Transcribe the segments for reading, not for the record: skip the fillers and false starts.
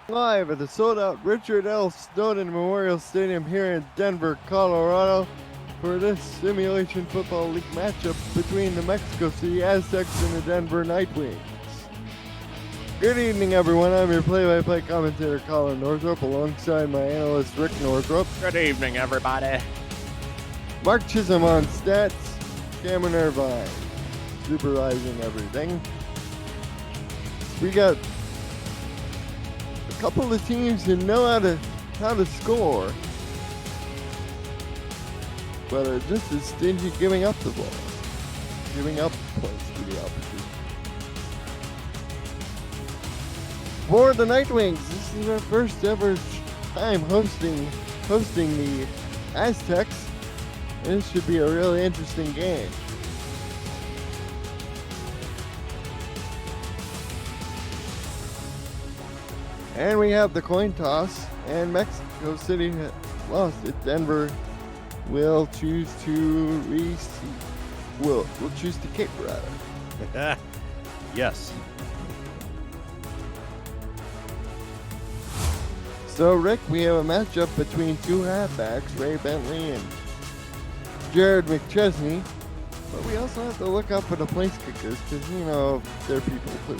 Live at the sold-out Richard L. Snowden Memorial Stadium here in Denver, Colorado, for this Simulation Football League matchup between the Mexico City Aztecs and the Denver Nightwings. Good evening, everyone. I'm your play-by-play commentator, Colin Northrop, alongside my analyst, Rick Northrop. Good evening, everybody. Mark Chisholm on stats, Cameron Irvine supervising everything. We got a couple of teams that know how to score, but are just as stingy giving up the ball, giving up points to the opposition. For the Nightwings, this is our first ever time hosting the Aztecs. This should be a really interesting game. And we have the coin toss, and Mexico City lost it. Denver will choose to will choose to kick, rather. Yes. So, Rick, we have a matchup between two halfbacks, Ray Bentley and Jared McChesney. But we also have to look out for the place kickers, because, you know, they're people too.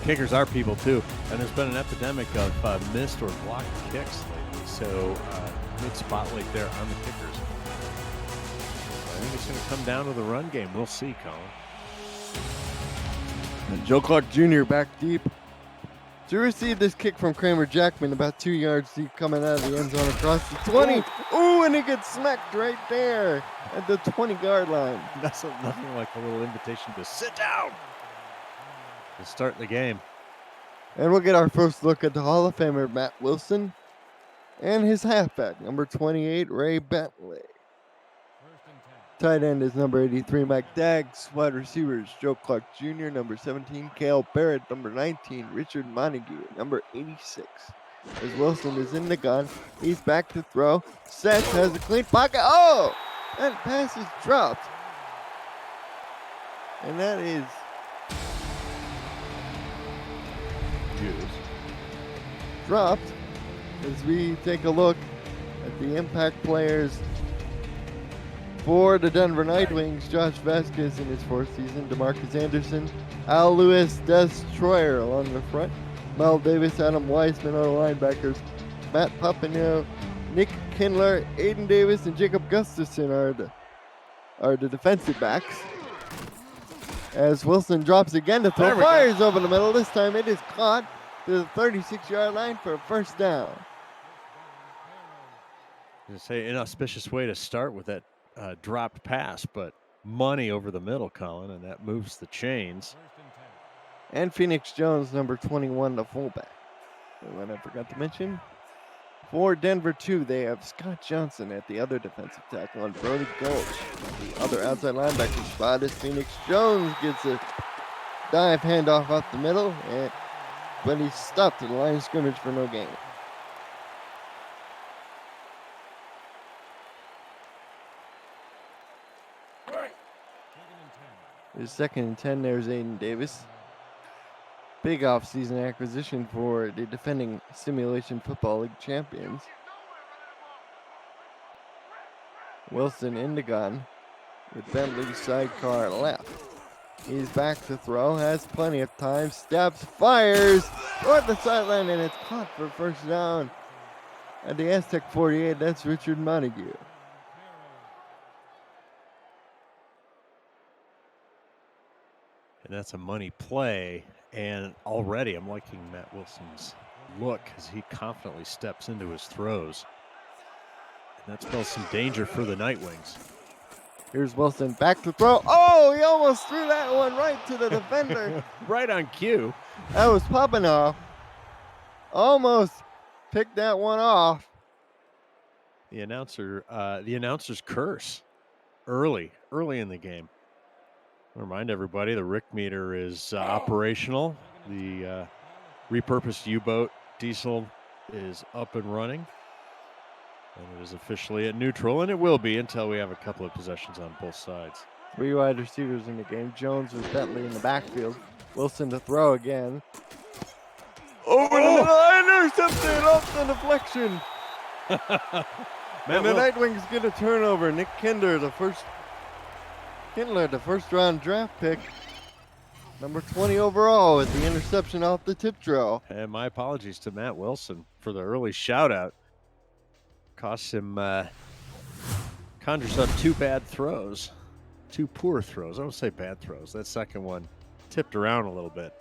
Kickers are people, too. And there's been an epidemic of missed or blocked kicks lately. So, good spotlight there on the kickers. I think it's going to come down to the run game. We'll see, Colin. And Joe Clark Jr. back deep to receive this kick from Kramer Jackman, about 2 yards deep, coming out of the end zone across the 20. Ooh, and he gets smacked right there at the 20-yard line. That's nothing like a little invitation to sit down to start the game. And we'll get our first look at the Hall of Famer Matt Wilson and his halfback, number 28, Ray Bentley. Tight end is number 83, Mike Daggs. Wide receivers, Joe Clark Jr., number 17, Cale Barrett, number 19, Richard Montague, number 86. As Wilson is in the gun, he's back to throw. Seth has a clean pocket. Oh! That pass is dropped. And that is dropped as we take a look at the impact players for the Denver Nightwings. Josh Vasquez in his fourth season, DeMarcus Anderson, Al Lewis, Des Troyer along the front, Mel Davis, Adam Weissman are the linebackers, Matt Papano, Nick Kindler, Aiden Davis, and Jacob Gustafson are the defensive backs. As Wilson drops again to throw, fires over the middle. This time it is caught to the 36-yard line for a first down. I was gonna say, inauspicious way to start with that dropped pass, but money over the middle, Colin, and that moves the chains. And Phoenix Jones, number 21, the fullback. And what I forgot to mention, for Denver 2, they have Scott Johnson at the other defensive tackle and Brody Gulch, the other outside linebacker spot, as Phoenix Jones gets a dive handoff up the middle, but he's stopped at the line of scrimmage for no gain. His second and 10, there's Aiden Davis. Big offseason acquisition for the defending Simulation Football League champions. Wilson in the gun with Bentley sidecar left. He's back to throw, has plenty of time, steps, fires toward the sideline, and it's caught for first down at the Aztec 48. That's Richard Montague. And that's a money play. And already I'm liking Matt Wilson's look as he confidently steps into his throws. And that spells some danger for the Nightwings. Here's Wilson back to throw. Oh, he almost threw that one right to the defender. Right on cue. That was Papanoff. Almost picked that one off. The announcer's curse early in the game. I'll remind everybody the Rick meter is operational. The repurposed U-boat diesel is up and running. And it is officially at neutral, and it will be until we have a couple of possessions on both sides. Three wide receivers in the game. Jones with Bentley in the backfield. Wilson to throw again. Over the middle, intercepted off the deflection. And the Nightwings get a turnover. Nick Kindler, the first round draft pick, number 20 overall, with the interception off the tip drill. And my apologies to Matt Wilson for the early shout out. Costs him, conjures up two poor throws. I don't say bad throws. That second one tipped around a little bit.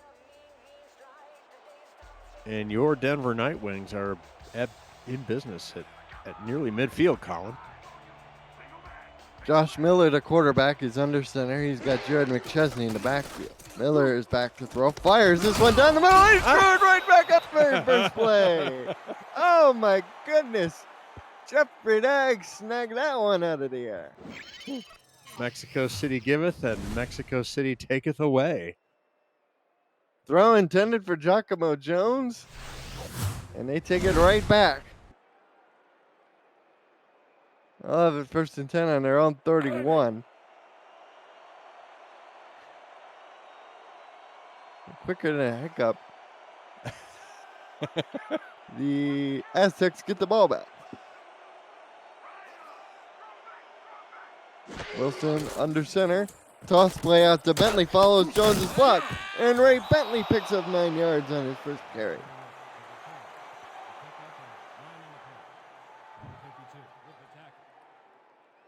And your Denver Nightwings are in business at nearly midfield, Colin. Josh Miller, the quarterback, is under center. He's got Jared McChesney in the backfield. Miller is back to throw. Fires this one down the middle. He's throwing right back up there, first play. Oh, my goodness. Jeffrey Dagg snagged that one out of the air. Mexico City giveth and Mexico City taketh away. Throw intended for Giacomo Jones, and they take it right back. I'll have it 1st and 10 on their own 31. Quicker than a hiccup. The Aztecs get the ball back. Wilson under center. Toss play out to Bentley, follows Jones's block. And Ray Bentley picks up 9 yards on his first carry.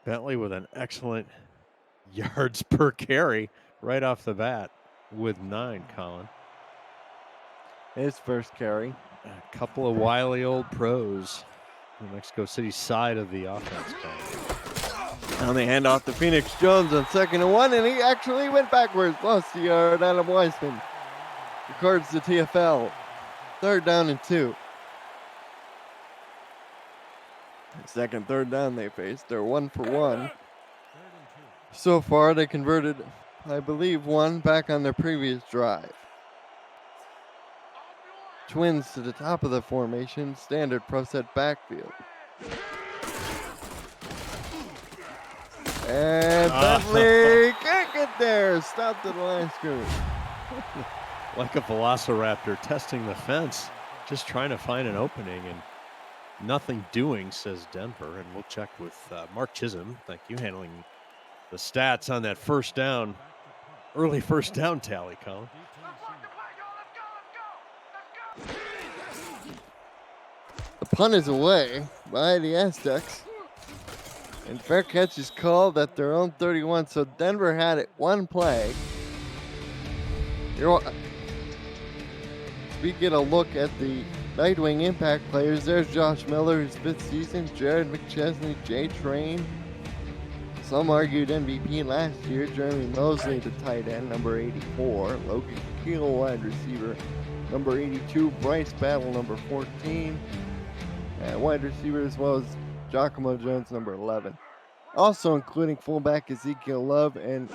Bentley with an excellent yards per carry right off the bat with 9, Colin. His first carry. A couple of wily old pros on the Mexico City side of the offense, Colin. Now they hand off to Phoenix Jones on 2nd and 1, and he actually went backwards. Lost the yard. Adam Weissman records the TFL. 3rd down and 2. Second, 3rd down they faced. They're 1 for 1. So far, they converted, I believe, 1 back on their previous drive. Twins to the top of the formation. Standard pro set backfield. And Bentley can't get there. Stopped at the line of scrimmage. Like a velociraptor testing the fence, just trying to find an opening, and nothing doing, says Denver. And we'll check with Mark Chisholm, thank you, handling the stats on that first down, early first down tally, Colin. The punt is away by the Aztecs. And fair catch is called at their own 31, so Denver had it 1 play. We get a look at the Nightwing impact players. There's Josh Miller, his 5th season. Jared McChesney, Jay Train. Some argued MVP last year. Jeremy Mosley, the tight end, number 84. Logan Keel, wide receiver, number 82. Bryce Battle, number 14. And wide receiver as well as Giacomo Jones, number 11. Also including fullback Ezekiel Love and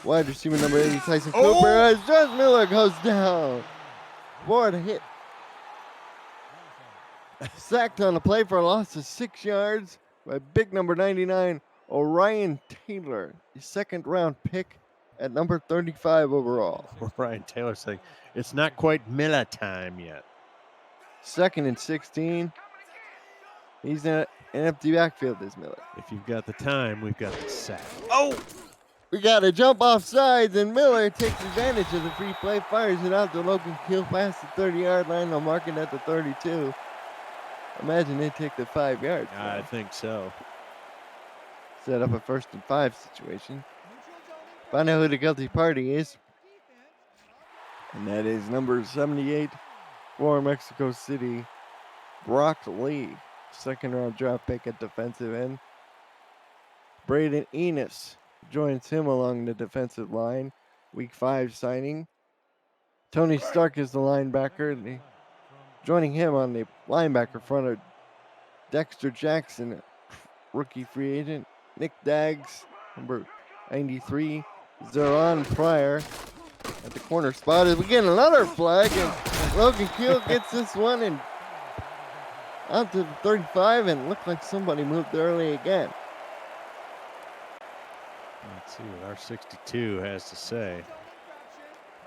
wide receiver number 80, Tyson Cooper, as Josh Miller goes down. Board hit. Sacked on a play for a loss of 6 yards by big number 99, Orion Taylor, the 2nd round pick at number 35 overall. Ryan Taylor saying it's not quite Miller time yet. 2nd and 16. He's in an empty backfield, is Miller. If you've got the time, we've got the sack. We got a jump off sides, and Miller takes advantage of the free play, fires it out to Logan Keel past the 30-yard line. They'll mark it at the 32. Imagine they take the 5 yards. I think so. Set up a 1st and 5 situation. Find out who the guilty party is. And that is number 78 for Mexico City, Brock Lee. 2nd round draft pick at defensive end. Braden Enos joins him along the defensive line. Week 5 signing. Tony Stark is the linebacker. Joining him on the linebacker front are Dexter Jackson, rookie free agent. Nick Daggs, number 93. Zeron Pryor at the corner spot. As we get another flag, and Logan Keel gets this one and out to the 35, and looked like somebody moved early again. Let's see what our 62 has to say.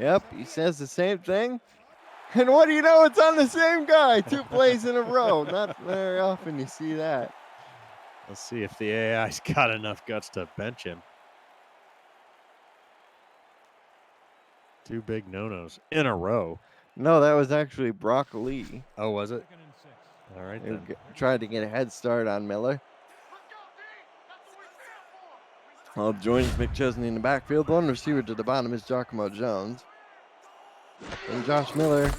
Yep, he says the same thing. And what do you know? It's on the same guy 2 plays in a row. Not very often you see that. Let's see if the AI's got enough guts to bench him. 2 big no-nos in a row. No, that was actually Brock Lee. Oh, was it? All right, Who then. tried to get a head start on Miller. Joins McChesney in the backfield. One receiver to the bottom is Giacomo Jones. And Josh Miller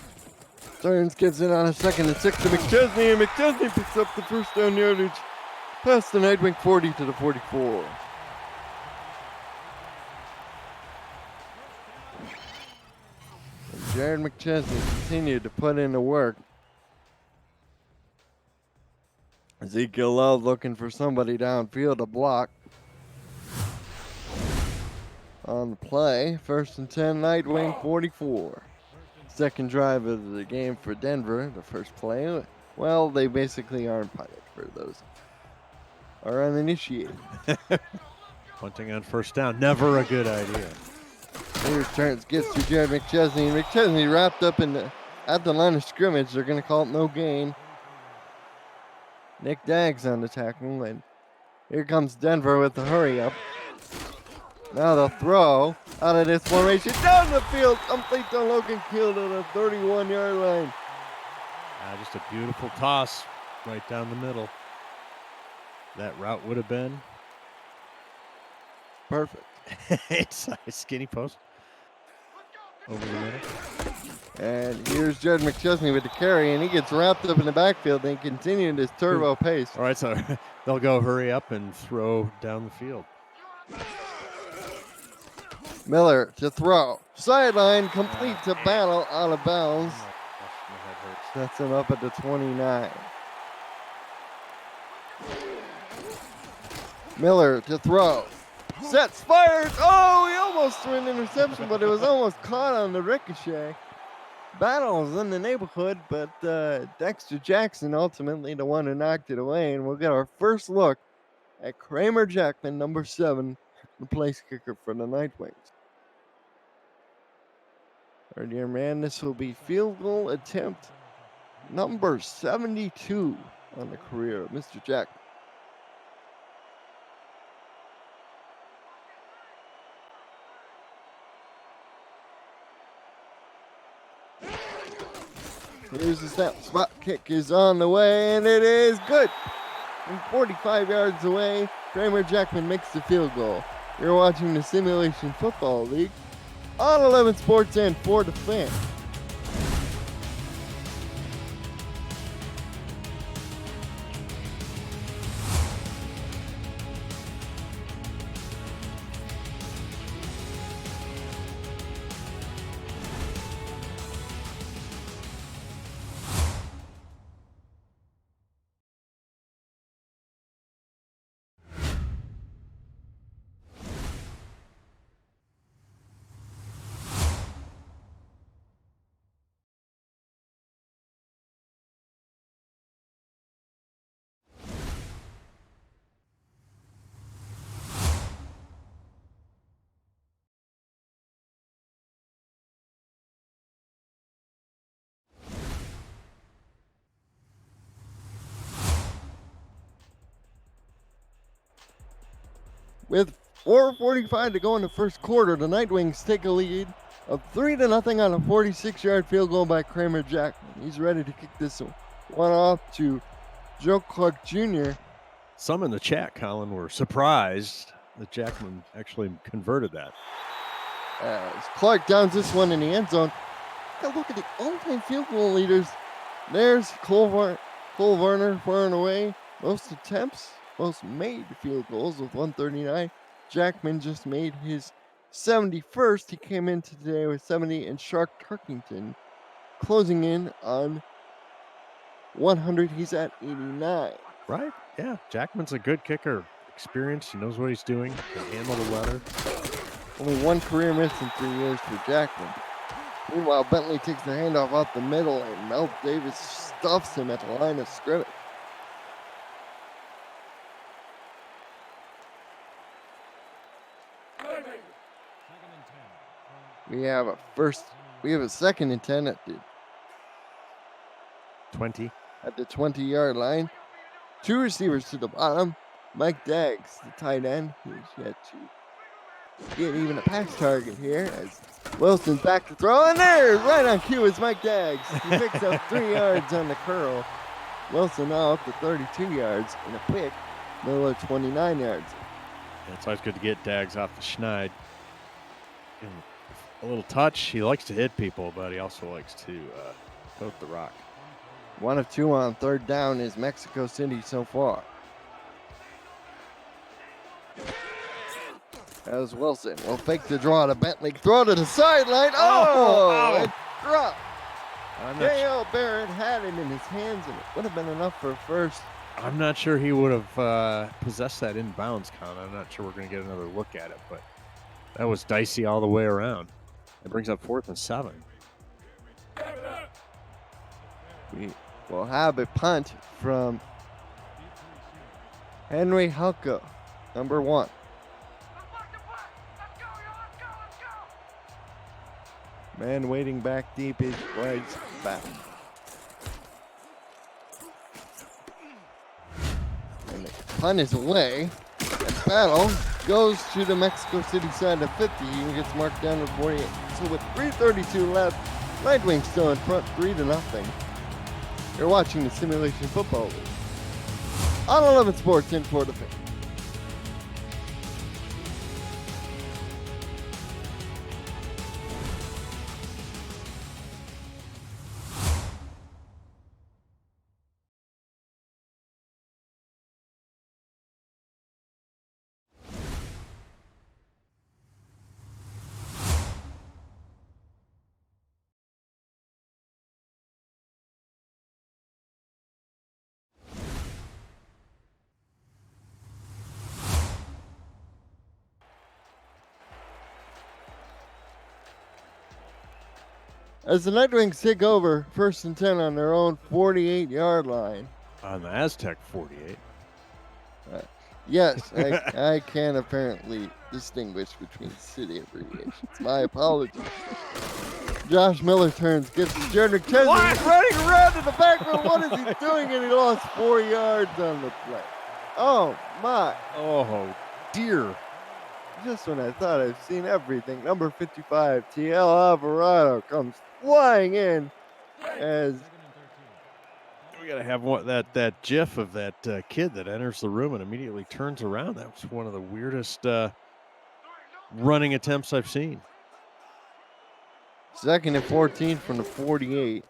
turns, gets in on a 2nd and 6 to McChesney, and McChesney picks up the first down yardage past the Nightwing 40 to the 44. And Jared McChesney continued to put in the work. Ezekiel Love looking for somebody downfield to block. On the play, 1st and 10, Nightwing 44. Second drive of the game for Denver, the first play. Well, they basically aren't punted for those. Are uninitiated. Punting on first down, never a good idea. Here's turns, gets to Jared McChesney. McChesney wrapped up at the line of scrimmage. They're going to call it no gain. Nick Daggs on the tackle, and here comes Denver with the hurry up. Now the throw out of this formation down the field, complete to Logan Keel to the 31-yard line. Just a beautiful toss right down the middle. That route would have been perfect. It's a skinny post over the middle. And here's Jared McChesney with the carry, and he gets wrapped up in the backfield and continuing his turbo pace. All right, so they'll go hurry up and throw down the field. Miller to throw. Sideline, complete to Battle, out of bounds. Sets him up at the 29. Miller to throw. Sets, fires. Oh, he almost threw an interception, but it was almost caught on the ricochet. Battle was in the neighborhood, but Dexter Jackson ultimately the one who knocked it away. And we'll get our first look at Kramer Jackman, number 7, the place kicker for the Nightwings. Our dear man, this will be field goal attempt number 72 on the career of Mr. Jackman. Here's the snap. Spot kick is on the way, and it is good. From 45 yards away, Kramer Jackman makes the field goal. You're watching the Simulation Football League on 11 Sports and for the Fan. With 4:45 to go in the first quarter, the Nightwings take a lead of 3-0 on a 46-yard field goal by Kramer Jackman. He's ready to kick this one off to Joe Clark Jr. Some in the chat, Colin, were surprised that Jackman actually converted that. As Clark downs this one in the end zone. Take a look at the all-time field goal leaders. There's Cole Varner far and away. Most attempts, most made field goals with 139. Jackman just made his 71st. He came in today with 70, and Shark Turkington closing in on 100. He's at 89. Right? Yeah. Jackman's a good kicker. Experienced. He knows what he's doing. Can handle the weather. Only one career miss in 3 years for Jackman. Meanwhile, Bentley takes the handoff out the middle, and Mel Davis stuffs him at the line of scrimmage. We have a 2nd and 10 at the 20. At the 20-yard line. 2 receivers to the bottom. Mike Daggs, the tight end, who's yet to get even a pass target here as Wilson's back to throw. And there, right on cue, is Mike Daggs. He picks up 3 yards on the curl. Wilson now up to 32 yards and a pick. Miller 29 yards. Yeah, it's always good to get Daggs off the schneid. Give him a little touch. He likes to hit people, but he also likes to tote the rock. 1 of 2 on 3rd down is Mexico City so far. As Wilson will fake the draw to Bentley, throw to the sideline. Oh! And drop. J.L. Barrett had it in his hands, and it would have been enough for a first. I'm not sure he would have possessed that inbounds count. I'm not sure we're going to get another look at it, but that was dicey all the way around. It brings up 4th and 7. We will have a punt from Henry Hulko, number 1. Man waiting back deep is right back. And the punt is away. And battle goes to the Mexico City side of 50 and gets marked down to 48. So with 3:32 left, Red Wings still in front 3-0. You're watching the Simulation Football League on 11 Sports in Florida. As the Night Wings take over, 1st and 10 on their own 48-yard line. On the Aztec 48. Yes, I can apparently distinguish between city abbreviations. My apologies. Josh Miller turns, gets to Jared McChesney. He's running around to the back row. What is he doing? And he lost 4 yards on the play. Oh, my. Oh, dear. Just when I thought I've seen everything, number 55, T.L. Alvarado, comes flying in as we got to have that gif of that kid that enters the room and immediately turns around. That was one of the weirdest running attempts I've seen. 2nd and 14 from the 48.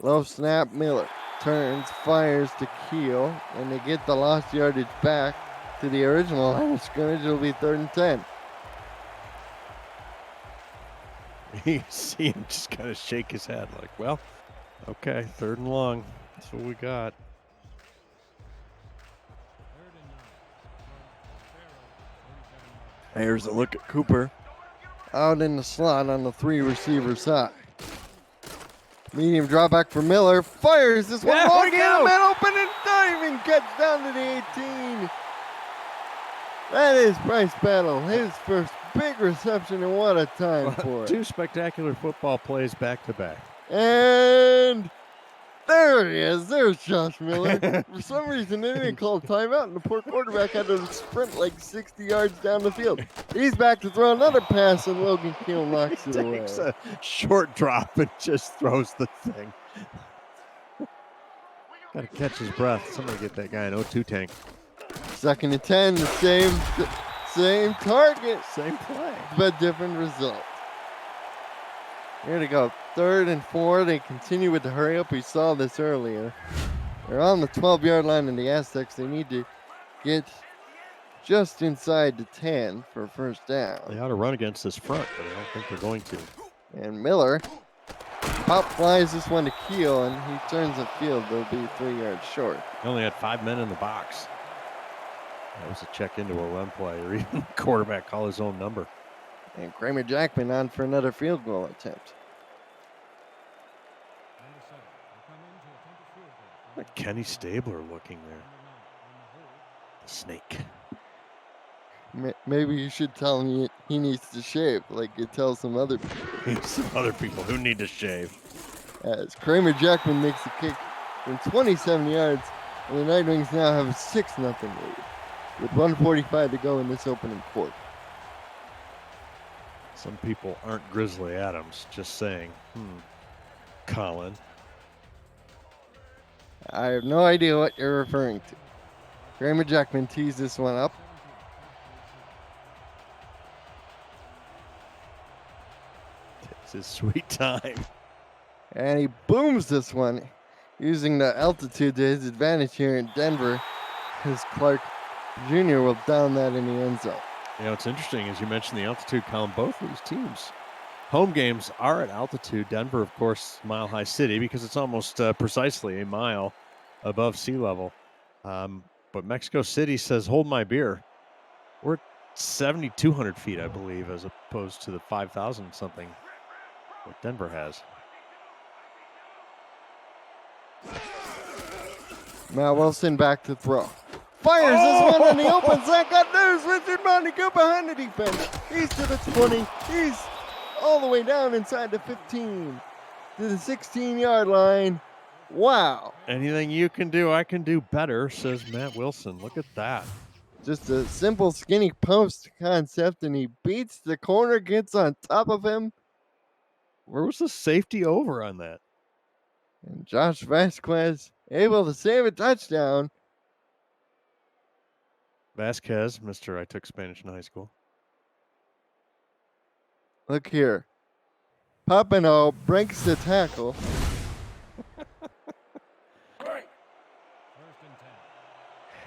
Low snap, Miller turns, fires to Keel, and they get the lost yardage back to the original line of scrimmage. It'll be 3rd and 10. You see him just kind of shake his head like, well, okay, 3rd and long. That's what we got. Here's a look at Cooper out in the slot on the 3 receiver side. Medium drawback for Miller. Fires this one. Yeah, Walking in, man open and diving. Catch down to the 18. That is Bryce Battle. His first big reception, and what a time for it. 2 spectacular football plays back to back. And there he is. There's Josh Miller. For some reason, they didn't call timeout, and the poor quarterback had to sprint like 60 yards down the field. He's back to throw another pass, and Logan Keel knocks it away. Takes a short drop and just throws the thing. Got to catch his breath. Somebody get that guy an O2 tank. 2nd and 10, the same target, Same play, but different result. Here to go, 3rd and 4. They continue with the hurry up. We saw this earlier. They're on the 12-yard line in the Aztecs. They need to get just inside the 10 for a first down. They ought to run against this front, but I don't think they're going to. And Miller pop flies this one to Keel, and he turns the field. They'll be 3 yards short. They only had 5 men in the box. That was a check into a run play, or even the quarterback call his own number. And Kramer Jackman on for another field goal attempt. Like Kenny Stabler looking there. The snake. Maybe you should tell him he needs to shave, like you tell some other people. Some other people who need to shave. As Kramer Jackman makes the kick in 27 yards, and the Night Wings now have a 6-0 lead with 1:45 to go in this opening quarter. Some people aren't Grizzly Adams, just saying. Colin. I have no idea what you're referring to. Kramer Jackman tees this one up. It's his sweet time. And he booms this one using the altitude to his advantage here in Denver, as Clark Jr. will down that in the end zone. You know, it's interesting, as you mentioned the altitude, Colin, both of these teams' home games are at altitude. Denver, of course, Mile High City, because it's almost precisely a mile above sea level. But Mexico City says, hold my beer. We're at 7,200 feet, I believe, as opposed to the 5,000 something what Denver has. Matt Wilson back to throw. Fires this one on the open sack. Got news. Richard Montague behind the defense. He's to the 20. He's all the way down inside the 15 to the 16-yard line. Wow. Anything you can do, I can do better, says Matt Wilson. Look at that. Just a simple skinny post concept, and he beats the corner, gets on top of him. Where was the safety over on that? And Josh Vasquez able to save a touchdown. Vasquez, Mr. I took Spanish in high school. Look here. Papano breaks the tackle.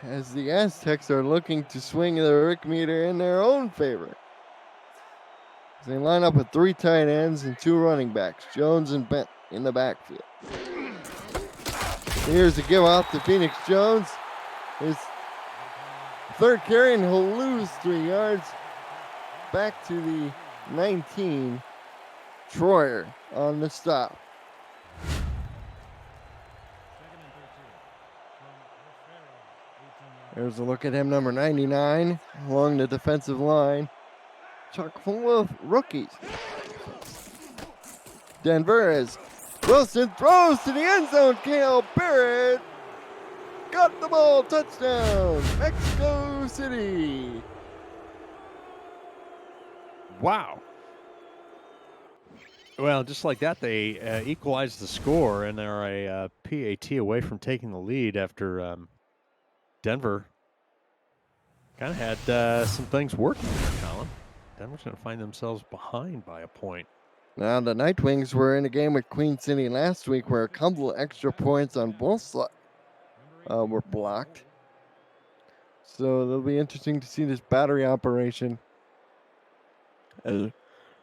As the Aztecs are looking to swing the Rick meter in their own favor. They line up with 3 tight ends and 2 running backs, Jones and Bent in the backfield. Here's a give off to Phoenix Jones. His third carry, and he'll lose 3 yards. Back to the 19. Troyer on the stop. There's a look at him, number 99, along the defensive line. Chock full of rookies. Denver as Wilson throws to the end zone. Cale Barrett got the ball. Touchdown, Mexico City. Wow. Well, just like that, they equalized the score, and they're a PAT away from taking the lead after Denver kind of had some things working there, Colin. Denver's going to find themselves behind by a point. Now, the Night Wings were in a game with Queen City last week where a couple extra points on both sides were blocked. So it'll be interesting to see this battery operation.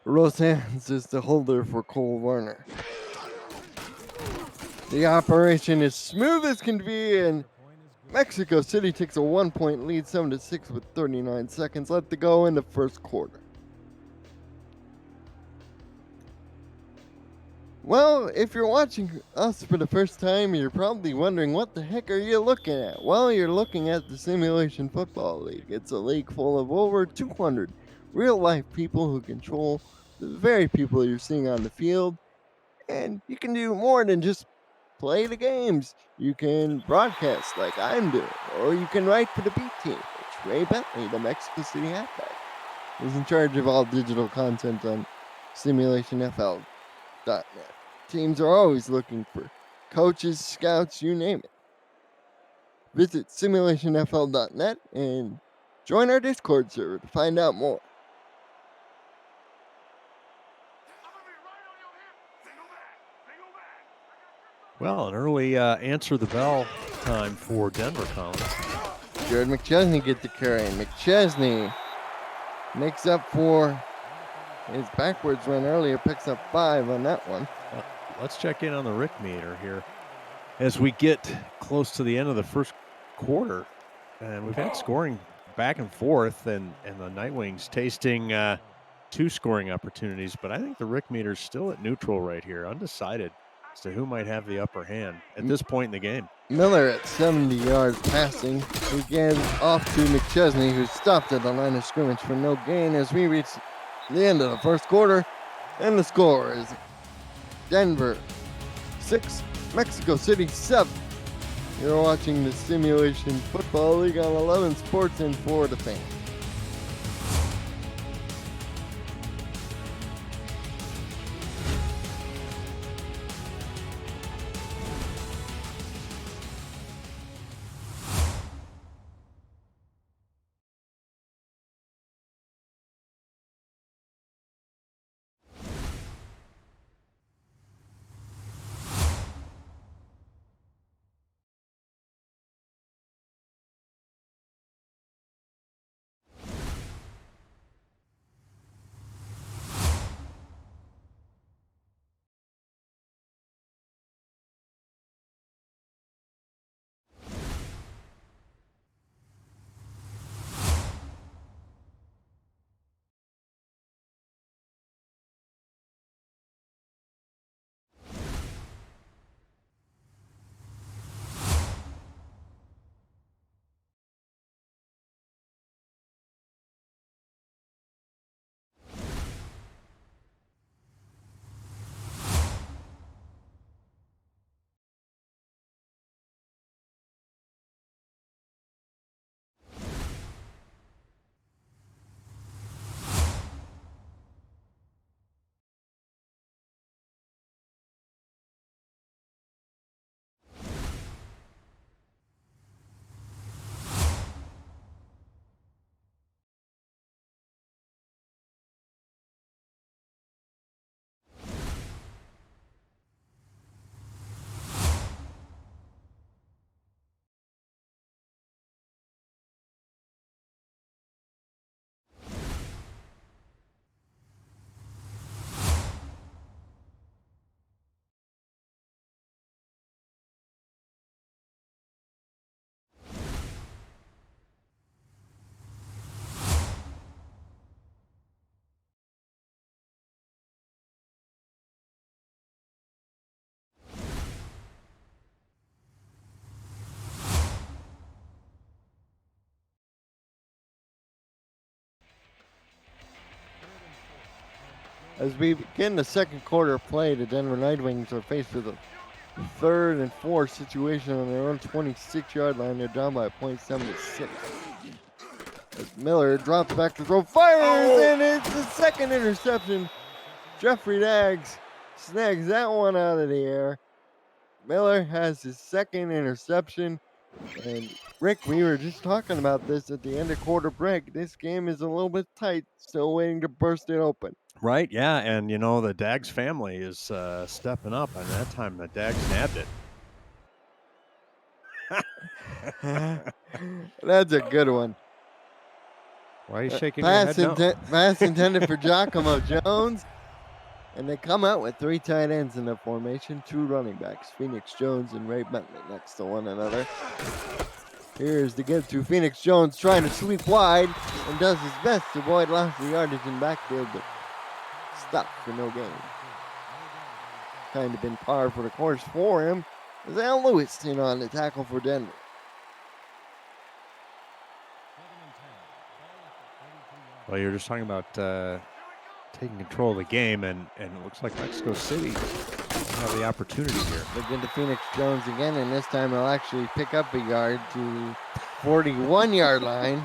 Rosans is the holder for Cole Warner. The operation is smooth as can be, and Mexico City takes a 1-point lead, 7-6 with 39 seconds left to go in the first quarter. Well, if you're watching us for the first time, you're probably wondering, what the heck are you looking at? Well, you're looking at the Simulation Football League. It's a league full of over 200 real-life people who control the very people you're seeing on the field. And you can do more than just play the games. You can broadcast like I'm doing, or you can write for the B team, which Ray Bentley, the Mexico City halfback, is in charge of all digital content on SimulationFL.net. Teams are always looking for coaches, scouts, you name it. Visit SimulationFL.net and join our Discord server to find out more. Well, an early answer the bell time for Denver, Collins. Jared McChesney gets the carry. McChesney makes up for his backwards run earlier, picks up 5 on that one. Let's check in on the Rick meter here as we get close to the end of the first quarter. And we've had scoring back and forth, and the Night Wings tasting 2 scoring opportunities. But I think the Rick meter's still at neutral right here, undecided as to who might have the upper hand at this point in the game. Miller at 70 yards passing. He gives off to McChesney, who stopped at the line of scrimmage for no gain as we reach the end of the first quarter. And the score is Denver 6, Mexico City 7. You're watching the Simulation Football League on 11 Sports and for the fans. As we begin the second quarter of play, the Denver Nightwings are faced with a 3rd and 4 situation on their own 26-yard line. They're down by a .76. As Miller drops back to throw, fires, and it's the second interception. Jeffrey Daggs snags that one out of the air. Miller has his second interception. And Rick, we were just talking about this at the end of quarter break. This game is a little bit tight, still waiting to burst it open. Right, yeah, and the Dags family is stepping up, and that time the Dags nabbed it. That's a good one. Why are you shaking your head? Pass intended for Giacomo Jones. And they come out with 3 tight ends in the formation, 2 running backs, Phoenix Jones and Ray Bentley next to one another. Here's the give to Phoenix Jones, trying to sweep wide and does his best to avoid loss of yardage in backfield, but stopped for no gain. Kind of been par for the course for him as Al Lewis in on the tackle for Denver. Well, you're just talking about taking control of the game, and it looks like Mexico City have the opportunity here. Looking to Phoenix Jones again, and this time he'll actually pick up a yard to 41-yard line.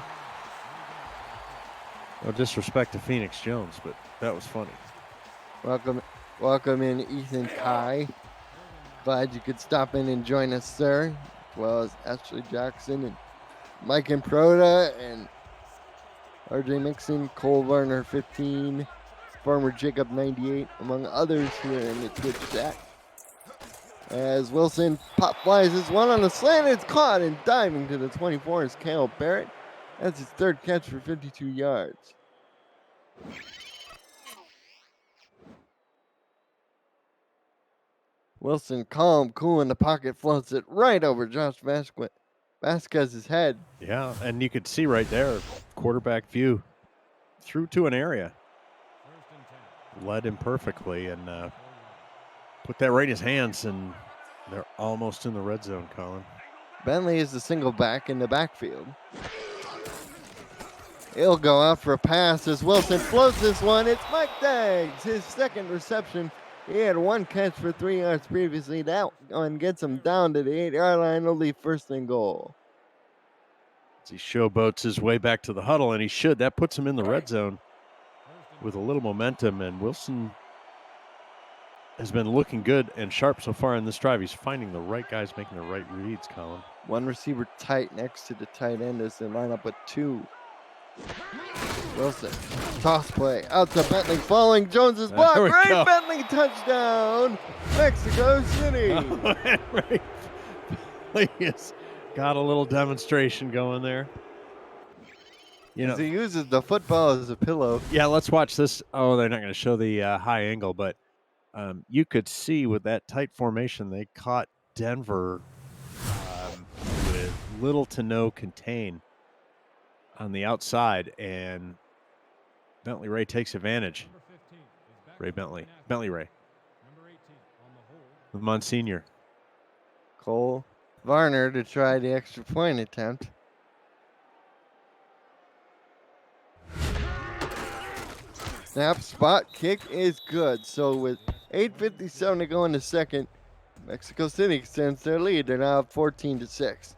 No disrespect to Phoenix Jones, but that was funny. Welcome in Ethan Kai. Glad you could stop in and join us, sir. As well as Ashley Jackson and Mike Improda and RJ Mixon, Cole Varner 15, Farmer Jacob 98, among others here in the Twitch chat. As Wilson pop flies this one on the slant, it's caught and diving to the 24 is Kale Barrett. That's his 3rd catch for 52 yards. Wilson calm, cool in the pocket, floats it right over Josh Vasquez's head. Yeah, and you could see right there, quarterback view, through to an area. Led him perfectly and put that right in his hands, and they're almost in the red zone, Colin. Bentley is the single back in the backfield. He'll go out for a pass as Wilson floats this one. It's Mike Daggs, his 2nd reception He had one catch for 3 yards previously. That one gets him down to the 8-yard line. It'll leave first and goal. As he showboats his way back to the huddle, and he should. That puts him in the red zone with a little momentum, and Wilson has been looking good and sharp so far in this drive. He's finding the right guys, making the right reads, Colin. One receiver tight next to the tight end as they line up with 2. Wilson, toss play, out to Bentley, following Jones's block. Ray Bentley, touchdown, Mexico City. Ray Bentley has got a little demonstration going there. You know, he uses the football as a pillow. Yeah, let's watch this. Oh, they're not going to show the high angle, but you could see with that tight formation, they caught Denver with little to no contain on the outside, and Bentley Ray takes advantage. Ray Bentley. Bentley Ray. With Monsignor. Cole Varner to try the extra point attempt. Snap, spot, kick is good. So with 8:57 to go in the second, Mexico City extends their lead. They're now up 14-6.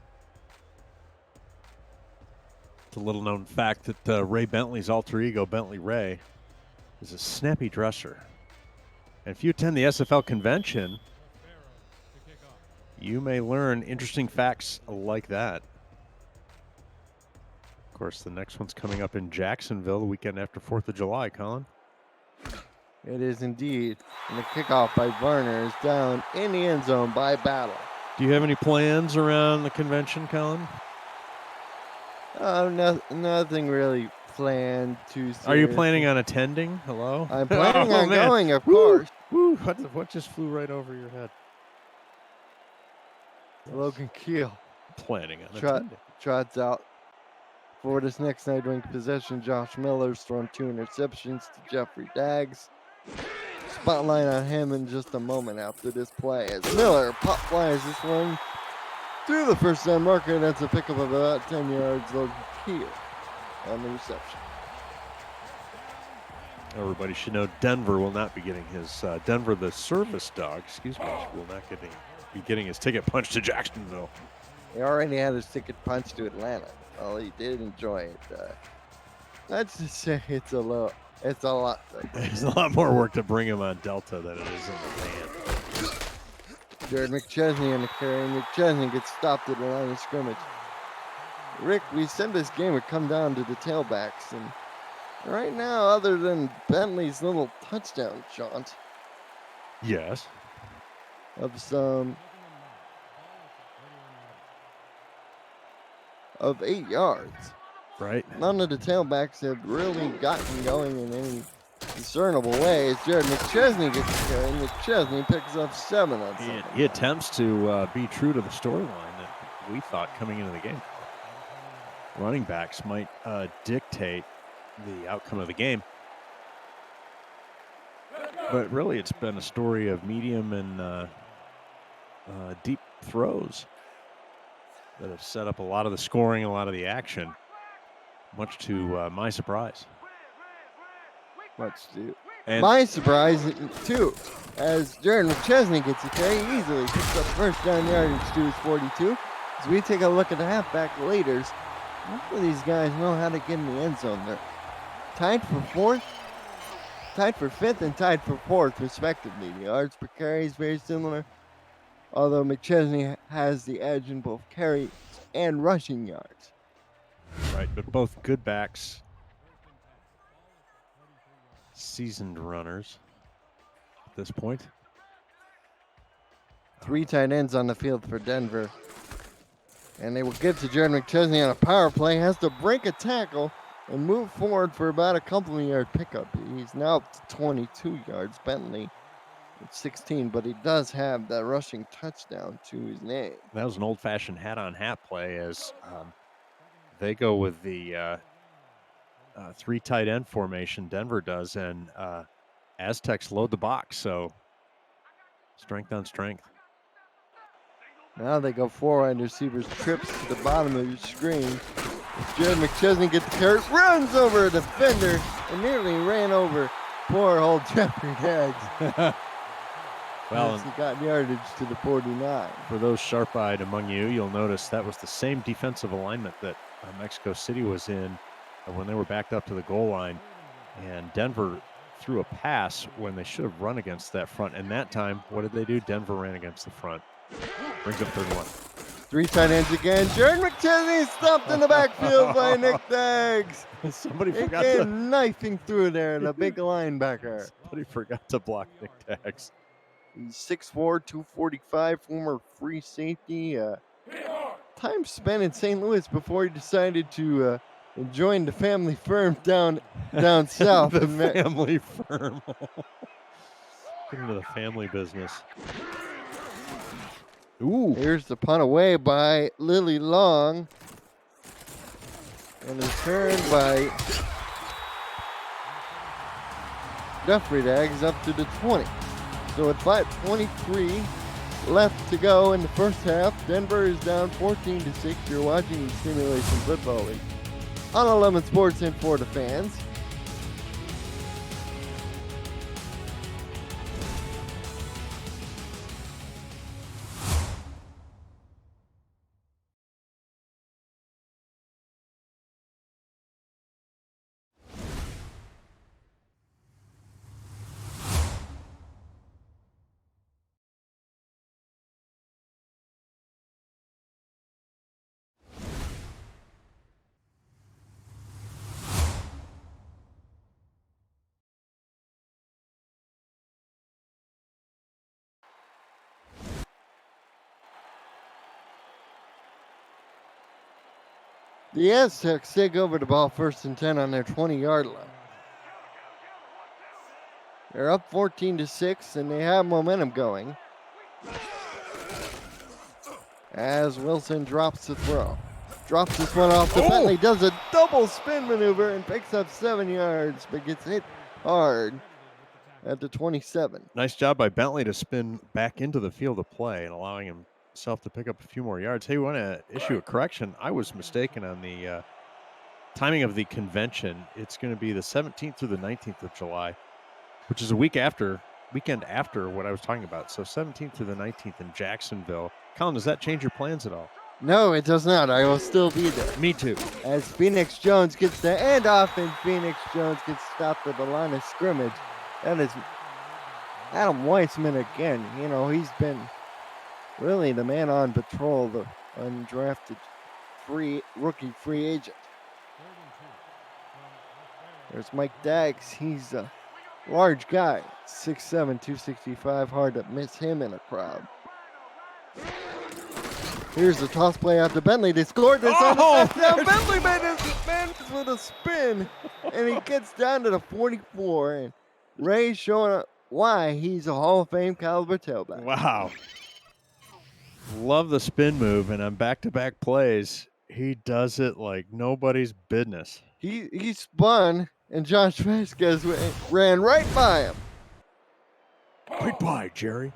It's a little known fact that Ray Bentley's alter ego, Bentley Ray, is a snappy dresser. And if you attend the SFL convention, you may learn interesting facts like that. Of course, the next one's coming up in Jacksonville the weekend after 4th of July, Colin. It is indeed. And the kickoff by Varner is down in the end zone by Battle. Do you have any plans around the convention, Colin? Nothing really planned to see. Are you planning on attending? Hello? I'm planning on going, of course. Woo! What just flew right over your head? Logan Keel. Planning on attending. Trots out for this next Nightwing possession. Josh Miller's thrown 2 interceptions to Jeffrey Daggs. Spotlight on him in just a moment after this play as Miller pop flies this one through the first down marker. That's a pickup of about 10 yards. Logan Keel on the reception. Everybody should know Denver will not be getting his Denver, the service dog, will not be getting his ticket punched to Jacksonville. He already had his ticket punched to Atlanta. Well, he did enjoy it. Let's just say it's a lot. There's a lot more work to bring him on Delta than it is in the van. Jared McChesney on the carry. McChesney gets stopped at the line of scrimmage. Rick, we said this game would come down to the tailbacks, and right now, other than Bentley's little touchdown jaunt, yes, of some of 8 yards. Right. None of the tailbacks have really gotten going in any discernible way. As Jared McChesney gets the carry, McChesney picks up 7 on something. He attempts to be true to the storyline that we thought coming into the game. Running backs might dictate the outcome of the game. But really, it's been a story of medium and deep throws that have set up a lot of the scoring, a lot of the action, much to my surprise. My surprise, too, as Jared McChesney gets a carry, easily picks up first down yardage to his 42. As we take a look at the halfback leaders, most of these guys know how to get in the end zone. They're tied for 5th, and tied for 4th, respectively. The yards per carry is very similar, although McChesney has the edge in both carry and rushing yards. Right, but both good backs, seasoned runners at this point. 3 tight ends on the field for Denver. And they will get to Jared McChesney on a power play. Has to break a tackle and move forward for about a couple of yard pickup. He's now up to 22 yards. Bentley at 16, but he does have that rushing touchdown to his name. That was an old-fashioned hat-on-hat play as they go with the 3 tight end formation, Denver does, and Aztecs load the box, so strength on strength. Now they go 4 wide receivers, trips to the bottom of your screen. Jared McChesney gets the carry, runs over a defender, and nearly ran over poor old Jeffrey Daggs. Well, as he got yardage to the 49. for those sharp-eyed among you, you'll notice that was the same defensive alignment that Mexico City was in when they were backed up to the goal line. And Denver threw a pass when they should have run against that front. And that time, what did they do? Denver ran against the front. Brings up 31. 3 tight ends again. Jared McChesney stopped in the backfield by Nick Daggs. Somebody He forgot came to knifing through there, the big linebacker. Somebody forgot to block Nick Daggs. He's 6'4", 245, former free safety. Time spent in St. Louis before he decided to join the family firm down south. The family firm. Get into the family business. Ooh. Here's the punt away by Lily Long. And returned by Jeffrey Daggs up to the 20. So at 5:23 left to go in the first half, Denver is down 14-6. You're watching Simulation Football League on 11 Sports and for the fans. The Aztecs take over the ball 1st and 10 on their 20-yard line. They're up 14-6, and they have momentum going. As Wilson drops the throw. Drops this one off to Bentley, does a double spin maneuver and picks up 7 yards, but gets hit hard at the 27. Nice job by Bentley to spin back into the field of play and allowing himself to pick up a few more yards. Hey, we want to issue a correction. I was mistaken on the timing of the convention. It's going to be the 17th through the 19th of July, which is a weekend after what I was talking about. So 17th through the 19th in Jacksonville. Colin, does that change your plans at all? No, it does not. I will still be there. Me too. As Phoenix Jones gets the handoff and Phoenix Jones gets stopped at the line of scrimmage. That is Adam Weissman again. You know, he's been really the man on patrol, the undrafted rookie free agent. There's Mike Daggs. He's a large guy, 6'7", 265. Hard to miss him in a crowd. Here's the toss play out to Bentley. They scored this on the touchdown. Bentley manages with a spin, and he gets down to the 44. And Ray's showing why he's a Hall of Fame caliber tailback. Wow. Love the spin move, and on back-to-back plays, he does it like nobody's business. He spun, and Josh Vasquez ran right by him. Right by, Jerry.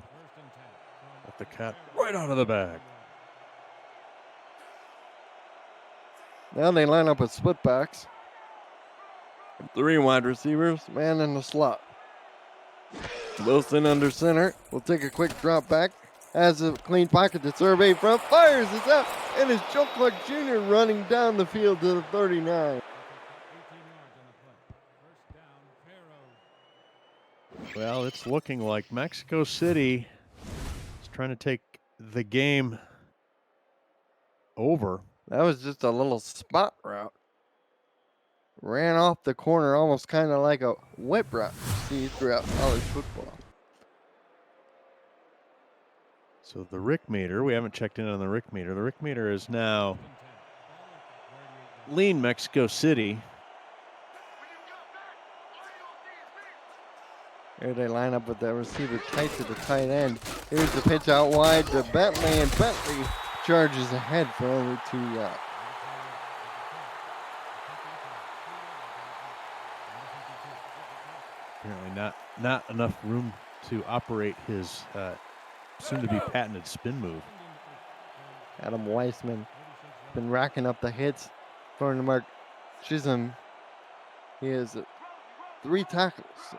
Let the cat right out of the bag. Now they line up with split backs. 3 wide receivers, man in the slot. Wilson under center. Will take a quick drop back. Has a clean pocket to survey front. Fires it out. And it's Joe Clark Jr. running down the field to the 39. Well, it's looking like Mexico City is trying to take the game over. That was just a little spot route. Ran off the corner almost kind of like a whip route you see throughout college football. So the Rick meter, we haven't checked in on the Rick meter. The Rick meter is now lean Mexico City. Here they line up with that receiver tight to the tight end. Here's the pitch out wide to Bentley, and Bentley charges ahead for only 2 yards. Apparently not enough room to operate his soon-to-be patented spin move. Adam Weissman been racking up the hits for the Mark Chisholm. He has 3 tackles. So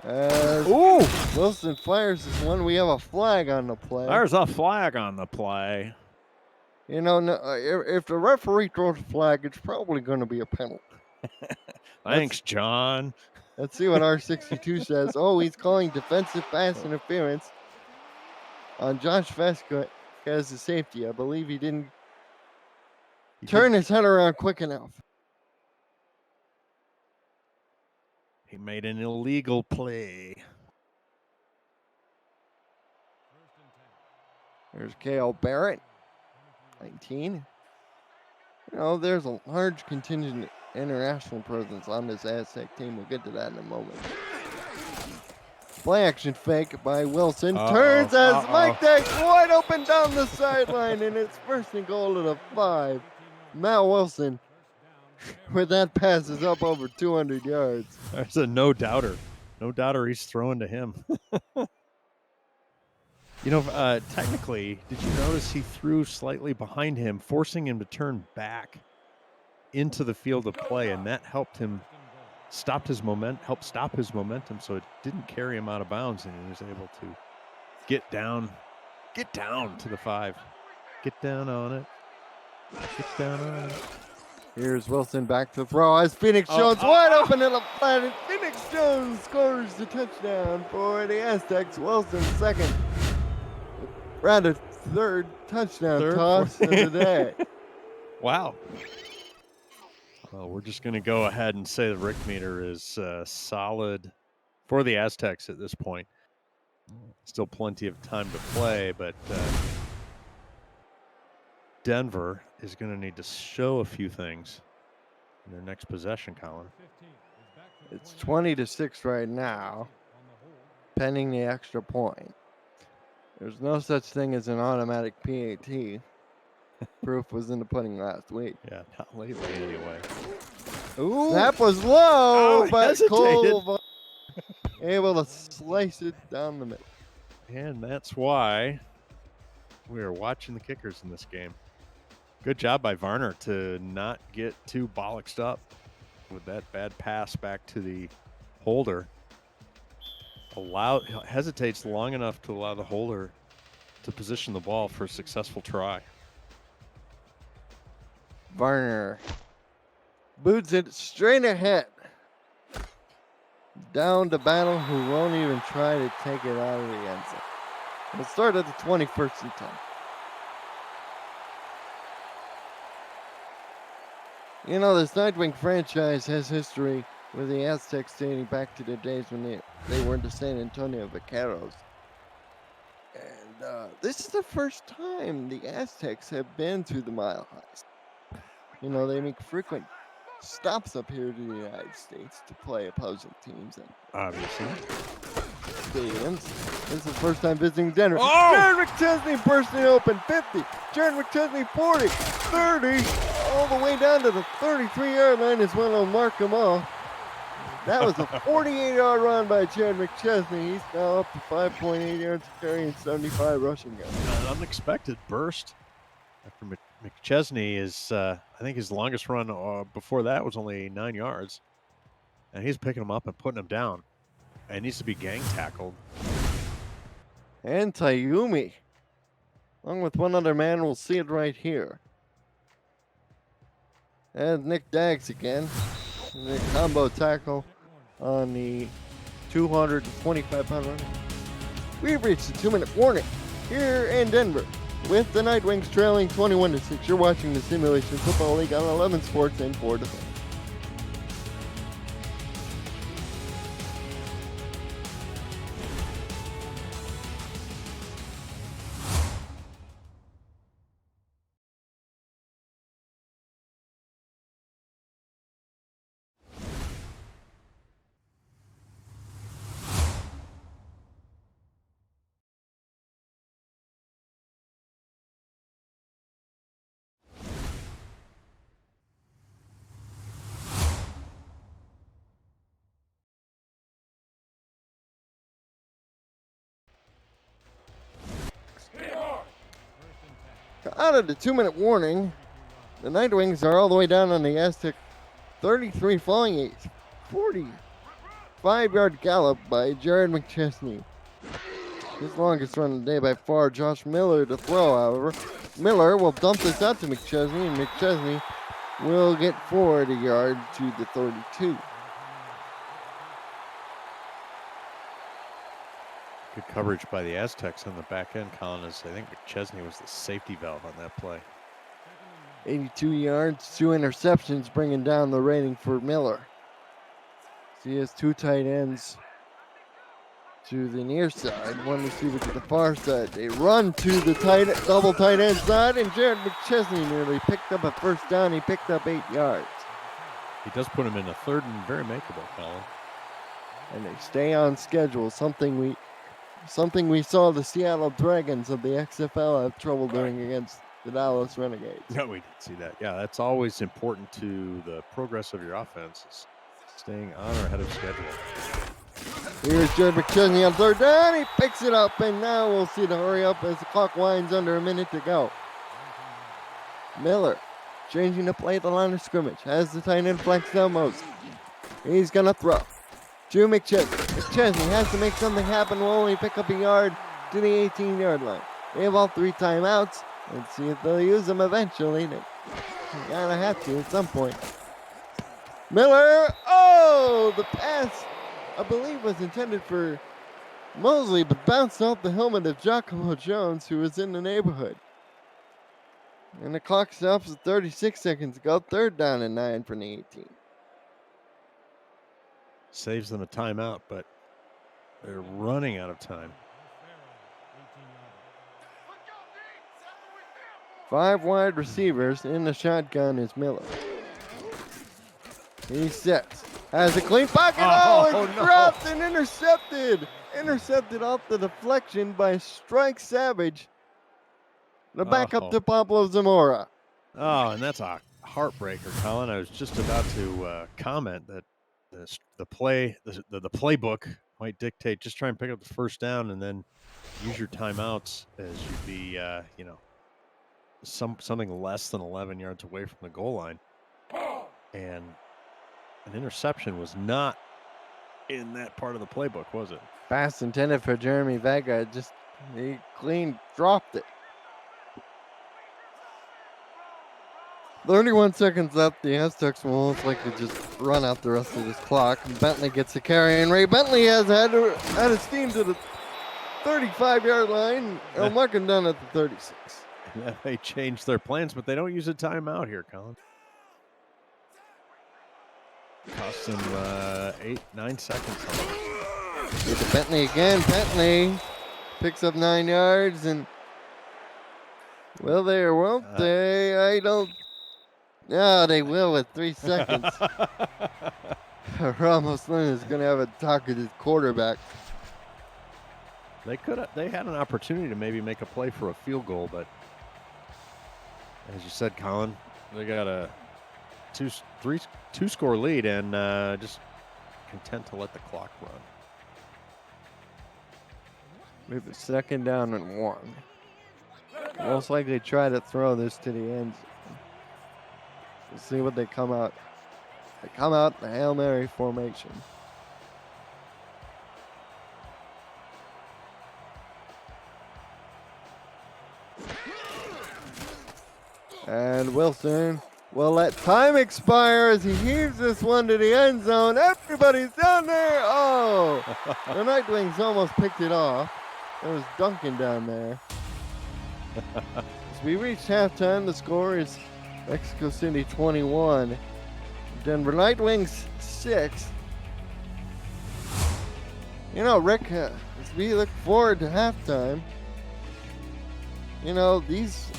As Ooh! Wilson fires this one, we have a flag on the play. There's a flag on the play. You know, if the referee throws a flag, it's probably going to be a penalty. Thanks, John. Let's see what R62 says. Oh, he's calling defensive pass interference on Josh Vesca as a safety. I believe he didn't turn his head around quick enough. He made an illegal play. There's K.L. Barrett, 19. You know, there's a large contingent international presence on this Aztec team. We'll get to that in a moment. Play action fake by Wilson. Turns as Mike Dax wide open down the sideline, and it's first and goal to the 5. Mal Wilson, with that pass, is up over 200 yards. There's a no doubter. No doubter he's throwing to him. You know, technically, did you notice he threw slightly behind him, forcing him to turn back into the field of play, and that helped him stop his momentum, so it didn't carry him out of bounds, and he was able to get down to the 5. Get down on it. Get down on it. Here's Wilson back to throw as Phoenix Jones wide open in the flat, and Phoenix Jones scores the touchdown for the Aztecs. Wilson's second, rather third touchdown toss of the day. Wow. Well, we're just going to go ahead and say the Rick meter is solid for the Aztecs at this point. Still plenty of time to play, but Denver is going to need to show a few things in their next possession, Colin. It's 20-6 right now, pending the extra point. There's no such thing as an automatic PAT. Proof was in the pudding last week. Yeah, not lately anyway. Ooh, that was low, but hesitated. Cole able to slice it down the middle. And that's why we are watching the kickers in this game. Good job by Varner to not get too bollocksed up with that bad pass back to the holder. Hesitates long enough to allow the holder to position the ball for a successful try. Varner boots it straight ahead. Down to Battle, who won't even try to take it out of the end zone. We'll start at the 21st and 10. You know, this Nightwing franchise has history with the Aztecs dating back to the days when they were the San Antonio Vaqueros. And this is the first time the Aztecs have been to the Mile Highs. You know, they make frequent stops up here to the United States to play opposing teams and obviously stadiums. This is the first time visiting Denver. Oh! Jared McChesney bursting open 50. Jared McChesney 40, 30, all the way down to the 33-yard line is when they'll mark him off. That was a 48-yard run by Jared McChesney. He's now up to 5.8 yards carrying 75 rushing yards. An unexpected burst after McChesney is, I think his longest run before that was only 9 yards. And he's picking him up and putting him down. And needs to be gang tackled. And Tayumi, along with one other man, we'll see it right here. And Nick Daggs again. The combo tackle on the 225-pound runner. We've reached the 2-minute warning here in Denver with the Nightwings trailing 21-6. You're watching the Simulation Football League on 11 Sports and 4 to 5. Out of the 2-minute warning, the Nightwings are all the way down on the Aztec 33, falling 40, 5-yard gallop by Jared McChesney. His longest run of the day by far. Josh Miller to throw, however. Miller will dump this out to McChesney, and McChesney will get forward a yard to the 32. Good coverage by the Aztecs on the back end, Colin, as I think McChesney was the safety valve on that play. 82 yards, 2 interceptions, bringing down the rating for Miller. So he has 2 tight ends to the near side, 1 receiver to the far side. They run to the double tight end side, and Jared McChesney nearly picked up a first down. He picked up 8 yards. He does put him in a third and very makeable, Colin. And they stay on schedule, something we saw the Seattle Dragons of the XFL have trouble doing against the Dallas Renegades. Yeah, we did see that. Yeah, that's always important to the progress of your offense, is staying on or ahead of schedule. Here's Jared McChesney on third down. He picks it up, and now we'll see the hurry up as the clock winds under a minute to go. Miller changing the play at the line of scrimmage. Has the tight end flex down most. He's going to throw to McChesney. McChesney has to make something happen. Will only pick up a yard to the 18-yard line. They have all 3 timeouts. Let's see if they'll use them eventually. They gotta have to at some point. Miller, the pass, I believe, was intended for Mosley, but bounced off the helmet of Giacomo Jones, who was in the neighborhood. And the clock stops at 36 seconds ago. Third down and 9 from the 18. Saves them a timeout, but they're running out of time. 5 wide receivers in the shotgun is Miller. He sets. Has a clean pocket. It's no. dropped and intercepted. Intercepted off the deflection by Strike Savage. The backup to Pablo Zamora. Oh, and that's a heartbreaker, Colin. I was just about to comment that the playbook might dictate just try and pick up the first down and then use your timeouts as you'd be, something less than 11 yards away from the goal line. And an interception was not in that part of the playbook, was it? Pass intended for Jeremy Vega. He clean dropped it. 31 seconds left. The Aztecs will most likely just run out the rest of this clock. Bentley gets the carry, and Ray Bentley has had his team to the 35-yard line. They'll mark him down at the 36. Yeah, they changed their plans, but they don't use a timeout here, Colin. Cost them 8-9 seconds. Get to Bentley again. Bentley picks up 9 yards, and will they or won't they? I don't. No, they will with 3 seconds. Ramos Lynn is going to have a talk with his quarterback. They had an opportunity to maybe make a play for a field goal, but as you said, Colin, they got a two-score lead and just content to let the clock run. With a second down and 1. Most likely try to throw this to the end zone. We'll see what they come out. They come out in the Hail Mary formation. And Wilson will let time expire as he heaves this one to the end zone. Everybody's down there. Oh, the Nightwings almost picked it off. There was Duncan down there. As we reach halftime, the score is Mexico City 21, Denver Nightwings 6. You know, Rick, as we look forward to halftime, you know, this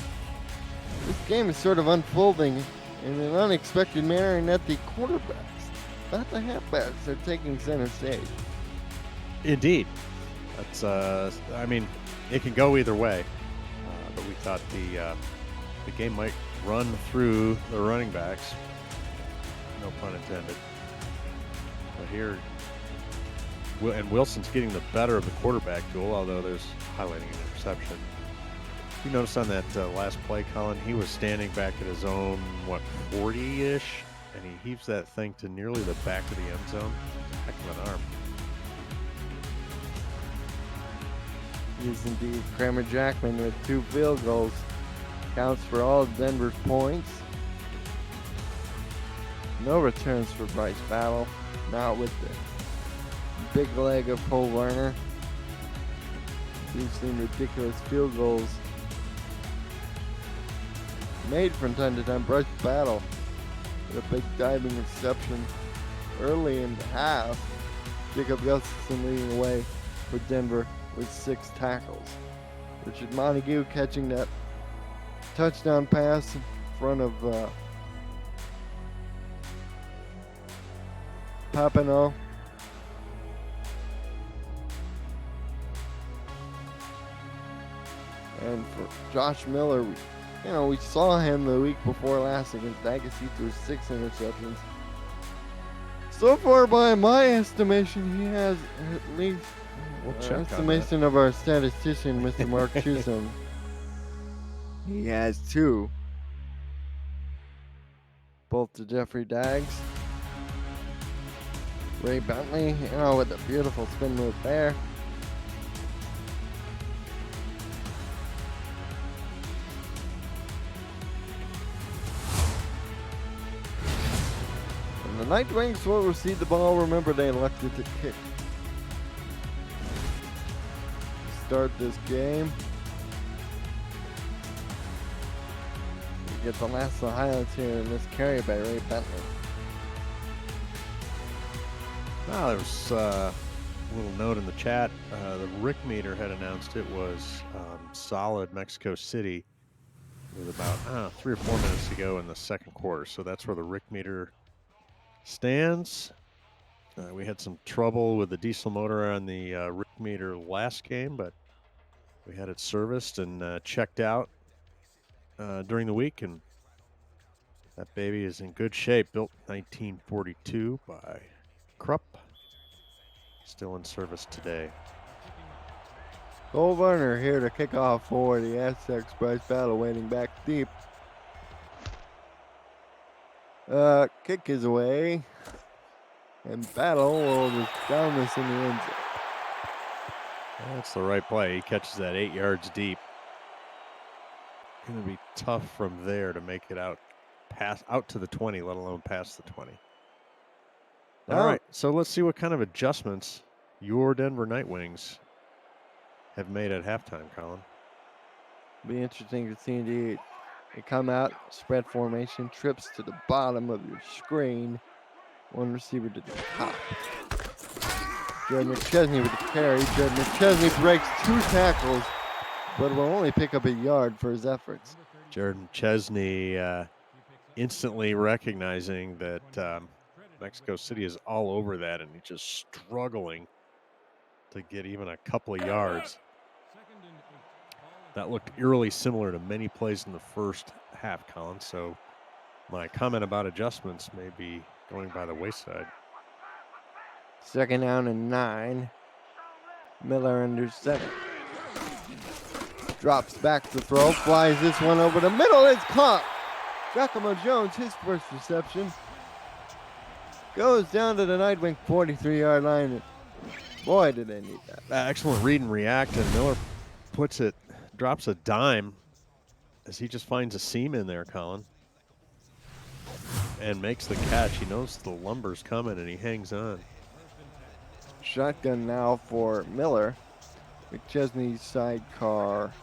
game is sort of unfolding in an unexpected manner in that the quarterbacks, not the halfbacks, are taking center stage. Indeed. That's, I mean, it can go either way. But we thought the game might run through the running backs. No pun intended. But here, and Wilson's getting the better of the quarterback duel, although there's highlighting an interception. You noticed on that last play, Colin, he was standing back at his own, 40-ish, and he heaves that thing to nearly the back of the end zone. Heck of an arm. He is indeed Kramer Jackman with 2 field goals. Counts for all of Denver's points. No returns for Bryce Battle. Not with the big leg of Cole Werner. We've seen ridiculous field goals made from time to time. Bryce Battle with a big diving reception early in the half. Jacob Gustafson leading away for Denver with 6 tackles. Richard Montague catching that touchdown pass in front of Papineau. And for Josh Miller, we saw him the week before last against Agassi through 6 interceptions. So far, by my estimation, he has at least estimation of our statistician, Mr. Mark Chisholm. He has 2. Both to Jeffrey Daggs. Ray Bentley, with a beautiful spin move there. And the Nightwings will receive the ball. Remember, they elected to kick to start this game. We get the last of the highlights here in this carry by Ray Bentley. Well, there was a little note in the chat. The Rick meter had announced it was solid Mexico City with about 3 or 4 minutes to go in the second quarter. So that's where the Rick meter stands. We had some trouble with the diesel motor on the Rick meter last game, but we had it serviced and checked out during the week, and that baby is in good shape. Built 1942 by Krupp. Still in service today. Cole Werner here to kick off for the Aztecs. Bryce Battle waiting back deep. Kick is away. And Battle will just down this in the end zone. That's the right play. He catches that 8 yards deep. Going to be tough from there to make it out to the 20, let alone past the 20. All right, so let's see what kind of adjustments your Denver Nightwings have made at halftime, Colin. Be interesting to see indeed. They come out, spread formation, trips to the bottom of your screen. One receiver to the top. Jared McChesney with the carry. Jared McChesney breaks 2 tackles, but will only pick up a yard for his efforts. Jared McChesney instantly recognizing that Mexico City is all over that, and he's just struggling to get even a couple of yards. That looked eerily similar to many plays in the first half, Colin. So my comment about adjustments may be going by the wayside. 2nd down and 9. Miller under 7. Drops back to throw, flies this one over the middle. It's caught. Giacomo Jones, his first reception. Goes down to the Nightwing 43-yard line. Boy, did they need that. Excellent read and react, and Miller drops a dime as he just finds a seam in there, Colin, and makes the catch. He knows the lumber's coming, and he hangs on. Shotgun now for Miller. McChesney's sidecar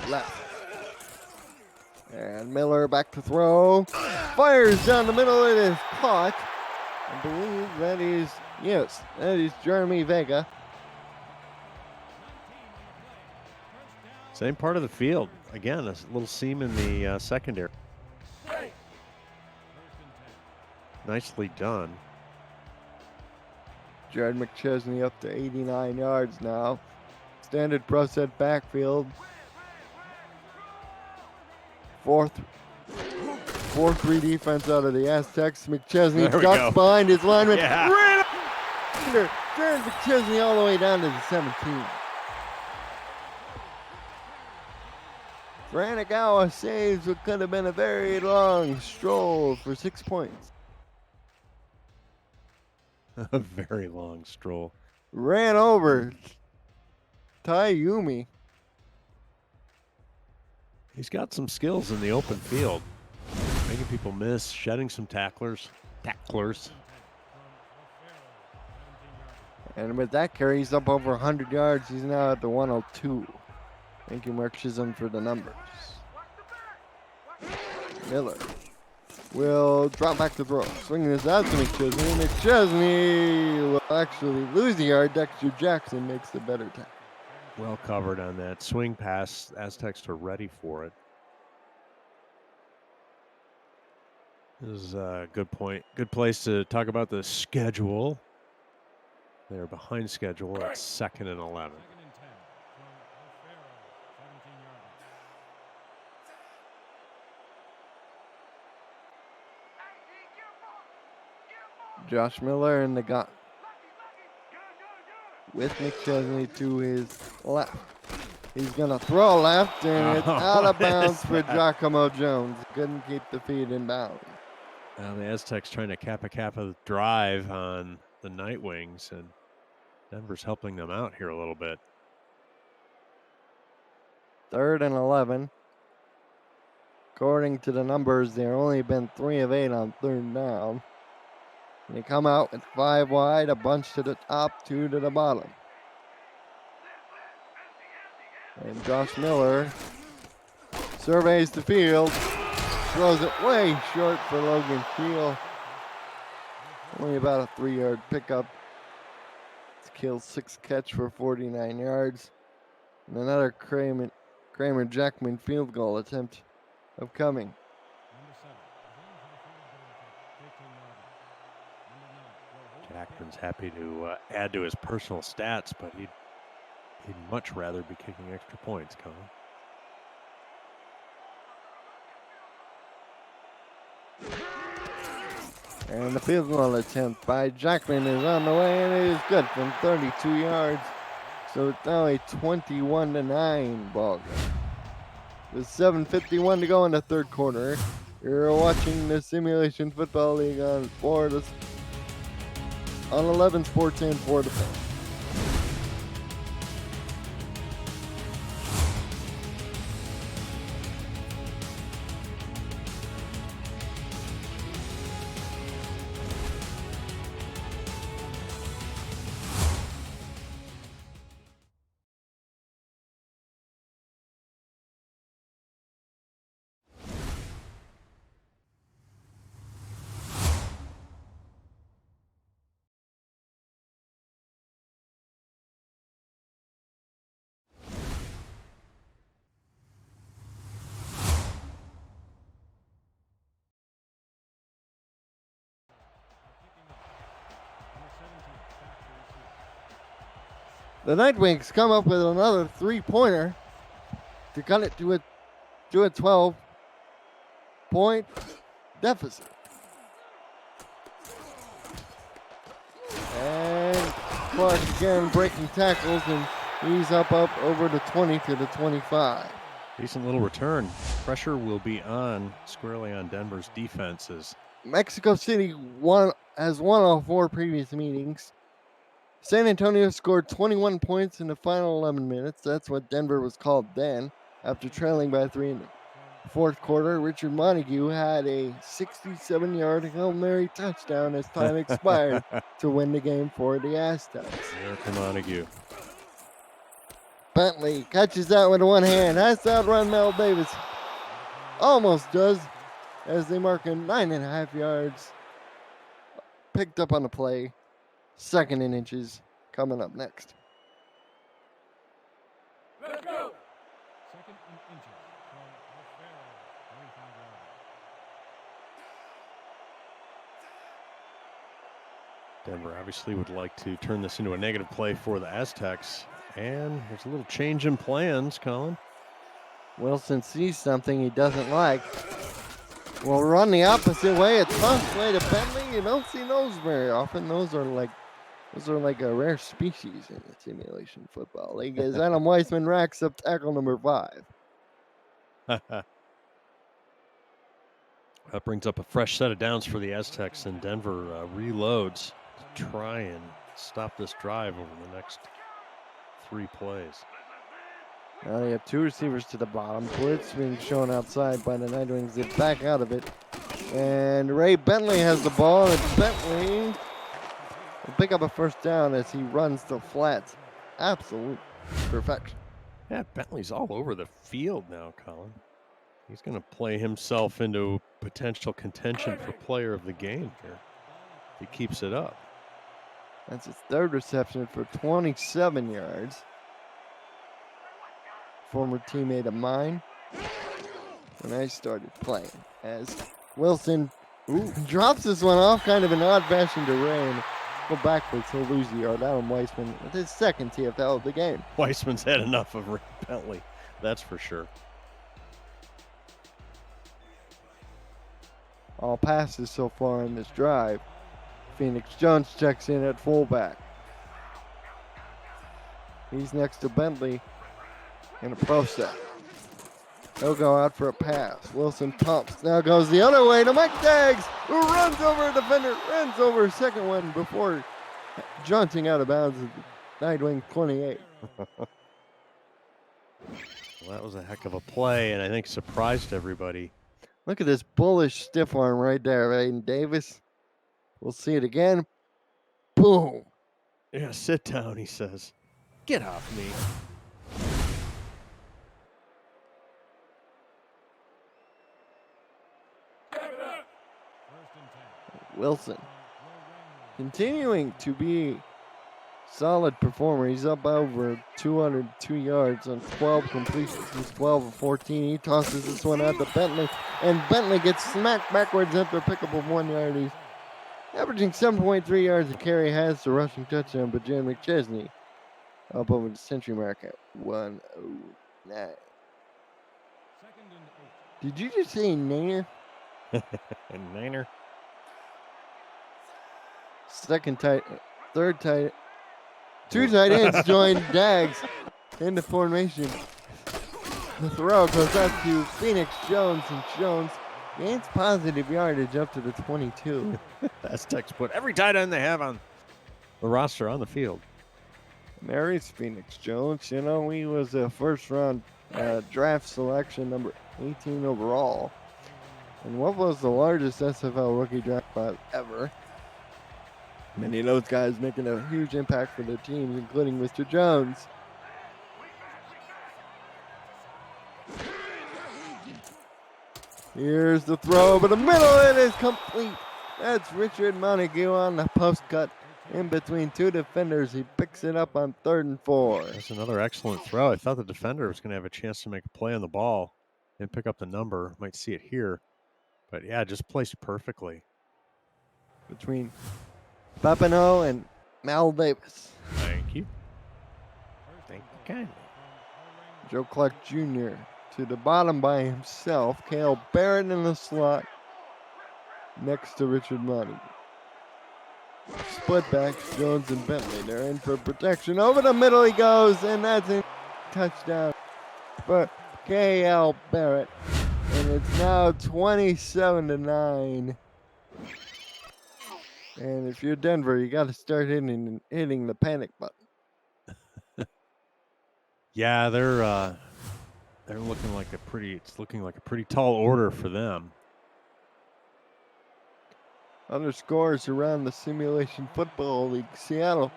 left. And Miller back to throw. Fires down the middle. It is caught. I believe that is Jeremy Vega. Same part of the field. Again, a little seam in the secondary. Nicely done. Jared McChesney up to 89 yards now. Standard pro set backfield. 4-3 defense out of the Aztecs. McChesney ducks behind his lineman. Yeah. Jared McChesney all the way down to the 17. Franagawa saves what could have been a very long stroll for 6 points. A very long stroll. Ran over Taiyumi. He's got some skills in the open field, making people miss, shedding some tacklers. And with that carry, he's up over 100 yards. He's now at the 102. Thank you, Mark Chisholm, for the numbers. Miller will drop back to throw. Swinging this out to McChesney. McChesney will actually lose the yard. Dexter Jackson makes the better tackle. Well covered on that swing pass. Aztecs are ready for it. This is a good point. Good place to talk about the schedule. They're behind schedule at 2nd and 11. Josh Miller in the gun with McChesney to his left. He's going to throw left, and it's out of bounds for Giacomo Jones. Couldn't keep the feet in bounds. Now the Aztecs trying to cap a drive on the Nightwings, and Denver's helping them out here a little bit. 3rd and 11. According to the numbers, they've only been 3 of 8 on 3rd down. They come out with 5 wide, a bunch to the top, 2 to the bottom. And Josh Miller surveys the field, throws it way short for Logan Keel. Only about a 3-yard pickup. It's Keel's 6th catch for 49 yards. And another Kramer Jackman field goal attempt upcoming. Jackman's happy to add to his personal stats, but he'd much rather be kicking extra points, Colin. And the field goal attempt by Jackman is on the way, and it is good from 32 yards. So it's now a 21-9 ball game. With 7:51 to go in the 3rd quarter. You're watching the Simulation Football League on 11 Sports and 4 to 4. The Nightwings come up with another 3-pointer to cut it to a 12-point deficit. And Clark again breaking tackles, and he's up over the 20 to the 25. Decent little return. Pressure will be on squarely on Denver's defenses. Mexico City has won all 4 previous meetings. San Antonio scored 21 points in the final 11 minutes. That's what Denver was called then, after trailing by 3 in the 4th quarter. Richard Montague had a 67-yard Hail Mary touchdown as time expired to win the game for the Aztecs. Eric Montague. Bentley catches that with one hand. Has to outrun Mel Davis. Almost does, as they mark him 9.5 yards. Picked up on the play. 2nd and inches coming up next. Let's go. 2nd and inches from O'Farrell, 25 yards. Denver obviously would like to turn this into a negative play for the Aztecs. And there's a little change in plans, Colin. Wilson sees something he doesn't like. Will run the opposite way. A tough way to Bentley. You don't see those very often. Those are like a rare species in the Simulation Football League. As Adam Weissman racks up tackle number 5. That brings up a fresh set of downs for the Aztecs, and Denver reloads to try and stop this drive over the next 3 plays. Now they have 2 receivers to the bottom. Blitz being shown outside by the Night Wings. They back out of it. And Ray Bentley has the ball, and Bentley will pick up a first down as he runs the flats. Absolute perfection. Yeah, Bentley's all over the field now, Colin. He's going to play himself into potential contention for player of the game here if he keeps it up. That's his 3rd reception for 27 yards. Former teammate of mine when I started playing, as Wilson drops this one off kind of an odd fashion to Ray, and go backwards, he'll lose the yard. Adam Weissman with his 2nd TFL of the game. Weissman's had enough of Ray Bentley, that's for sure. All passes so far in this drive. Phoenix Jones checks in at fullback. He's next to Bentley in a pro set. He'll go out for a pass. Wilson pumps. Now goes the other way to Mike Daggs, who runs over a defender, runs over a second one before jaunting out of bounds at the Nightwing 28. Well, that was a heck of a play, and I think surprised everybody. Look at this bullish stiff arm right there, Aiden Davis. We'll see it again. Boom. Yeah, sit down, he says. Get off me. Wilson continuing to be solid performer. He's up over 202 yards on 12 completions. He's 12 of 14. He tosses this one out to Bentley, and Bentley gets smacked backwards after a pickup of 1 yard. He's averaging 7.3 yards a carry, has the rushing touchdown, but Jan McChesney up over the century mark at 109. Did you just say Nainer? Niner. Third tight. 2 tight ends join Daggs into formation. The throw goes out to Phoenix Jones, and Jones gains positive yardage up to the 22. Aztecs put every tight end they have on the roster on the field. And there is Phoenix Jones. You know, he was a first-round draft selection, number 18 overall. And what was the largest SFL rookie draft class ever? Many of those guys making a huge impact for their teams, including Mr. Jones. Here's the throw, but the middle it is complete. That's Richard Montague on the post cut in between 2 defenders. He picks it up on 3rd and 4. That's another excellent throw. I thought the defender was going to have a chance to make a play on the ball and pick up the number. Might see it here. But yeah, just placed perfectly. Between Papineau and Mal Davis. Thank you. Thank you kindly. Joe Clark Jr. to the bottom by himself. Cale Barrett in the slot next to Richard Montague. Split backs, Jones and Bentley. They're in for protection. Over the middle he goes, and that's a touchdown for Cale Barrett. And it's now 27-9. And if you're Denver, you got to start hitting the panic button. Yeah, they're looking like it's looking like a pretty tall order for them. Other scores around the Simulation Football League. Seattle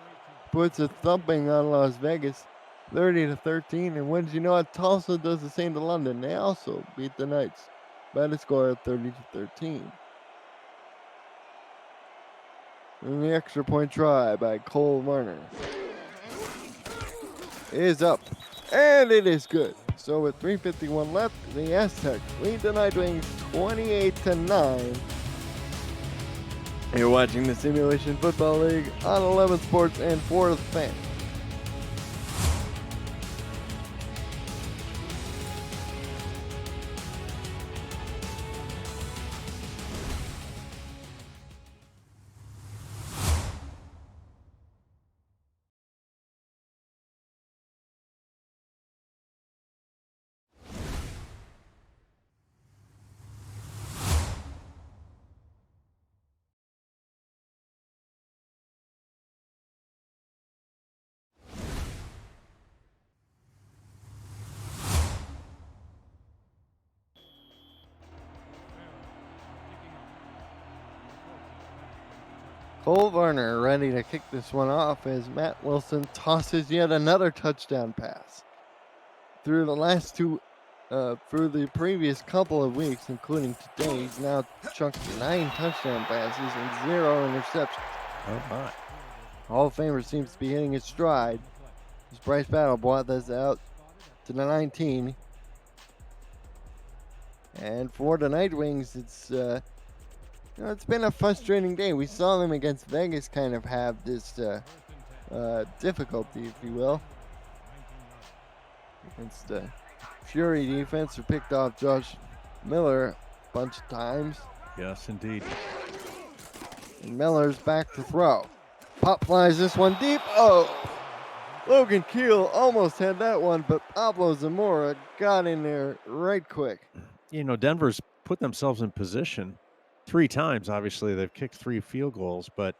puts a thumping on Las Vegas, 30-13. And when did you know it? Tulsa does the same to London. They also beat the Knights by the score of 30-13. And the extra point try by Cole Warner is up, and it is good. So with 3:51 left, the Aztecs lead the Nightwings 28-9. You're watching the Simulation Football League on 11 Sports and 4 Fan. Cole Varner ready to kick this one off as Matt Wilson tosses yet another touchdown pass. Through the previous couple of weeks, including today, he's now chunked 9 touchdown passes and 0 interceptions. Oh my. Hall of Famer seems to be hitting his stride. As Bryce Battle brought this out to the 19. And for the Night Wings, it's been a frustrating day. We saw them against Vegas kind of have this difficulty, if you will, against the Fury defense, who picked off Josh Miller a bunch of times. Yes, indeed. And Miller's back to throw. Pop flies this one deep. Oh! Logan Keel almost had that one, but Pablo Zamora got in there right quick. You know, Denver's put themselves in position 3 times. Obviously, they've kicked 3 field goals, but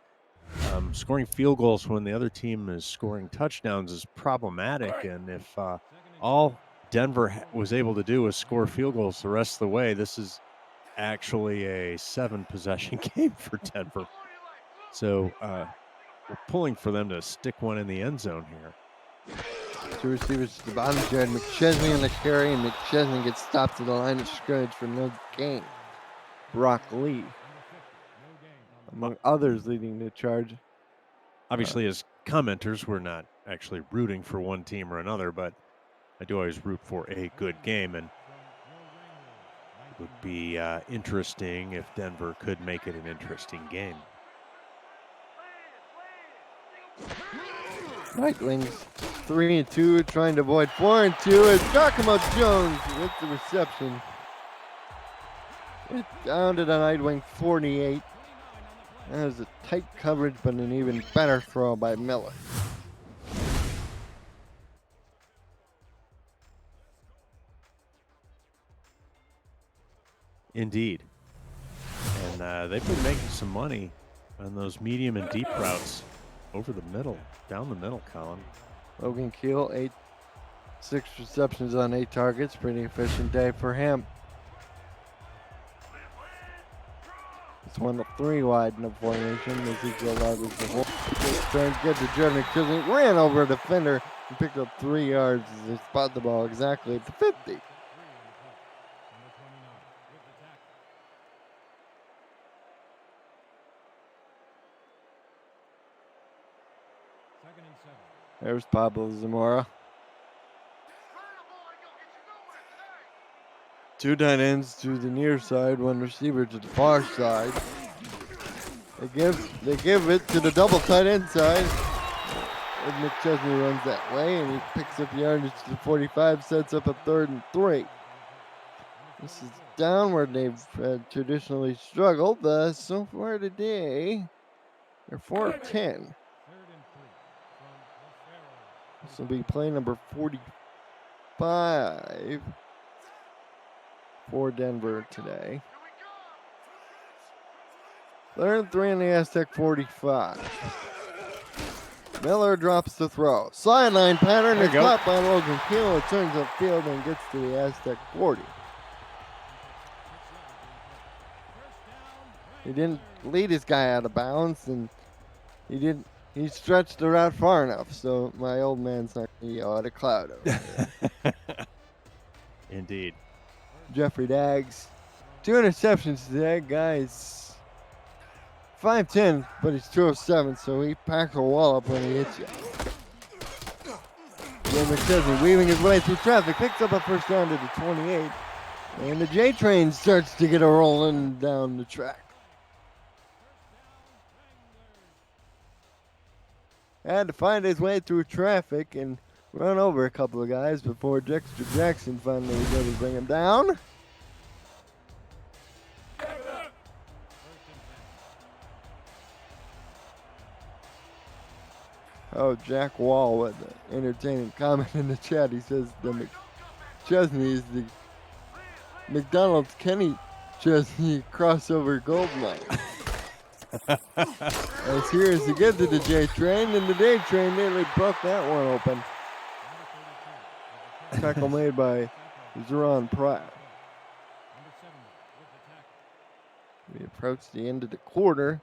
scoring field goals when the other team is scoring touchdowns is problematic. And if all Denver was able to do was score field goals the rest of the way, this is actually a 7-possession game for Denver. So we're pulling for them to stick one in the end zone here. 2 receivers to the bottom. Jared McChesney on the carry, and McChesney gets stopped at the line of scrimmage for no gain. Brock Lee, among others, leading the charge. Obviously, as commenters, we're not actually rooting for one team or another, but I do always root for a good game, and it would be interesting if Denver could make it an interesting game. Night Wings 3-2, trying to avoid 4-2 as Giacomo Jones with the reception. It down to the Night Wing 48. That was a tight coverage, but an even better throw by Miller. Indeed. And they've been making some money on those medium and deep routes over the middle, down the middle, Colin. Logan Keel, 6 receptions on 8 targets. Pretty efficient day for him. It's 1 to 3 wide in the formation. Ezekiel Love is the whole. Trying to get to Jared McChesney. Ran over a defender and picked up 3 yards as they spot the ball exactly at the 50. There's Pablo Zamora. 2 tight ends to the near side, 1 receiver to the far side. They give it to the double tight end side. And McChesney runs that way, and he picks up yardage to the 45, sets up a 3rd and 3. This is down where they've traditionally struggled. So far today, they're 4 of 10. This will be play number 45 for Denver today. 3rd and 3 on the Aztec 45. Miller drops the throw. Sideline pattern is caught by Logan Keel. It turns upfield and gets to the Aztec 40. He didn't lead his guy out of bounds, and he stretched the route far enough, so my old man's not going to yell at a cloud over there. Indeed. Jeffrey Daggs, 2 interceptions today, guys. 5'10", but he's 207, so he packs a wall up when he hits you. Jay McChesney weaving his way through traffic, picks up a 1st down to the 28, and the J train starts to get a rolling down the track. Had to find his way through traffic and run over a couple of guys before Dexter Jackson finally was able to bring him down. Oh, Jack Wall with an entertaining comment in the chat. He says the McChesney is the McDonald's Kenny Chesney crossover gold mine. As here is to get to the J train, and the J train nearly broke that one open. Tackle made by Zeron Pratt. We approach the end of the quarter.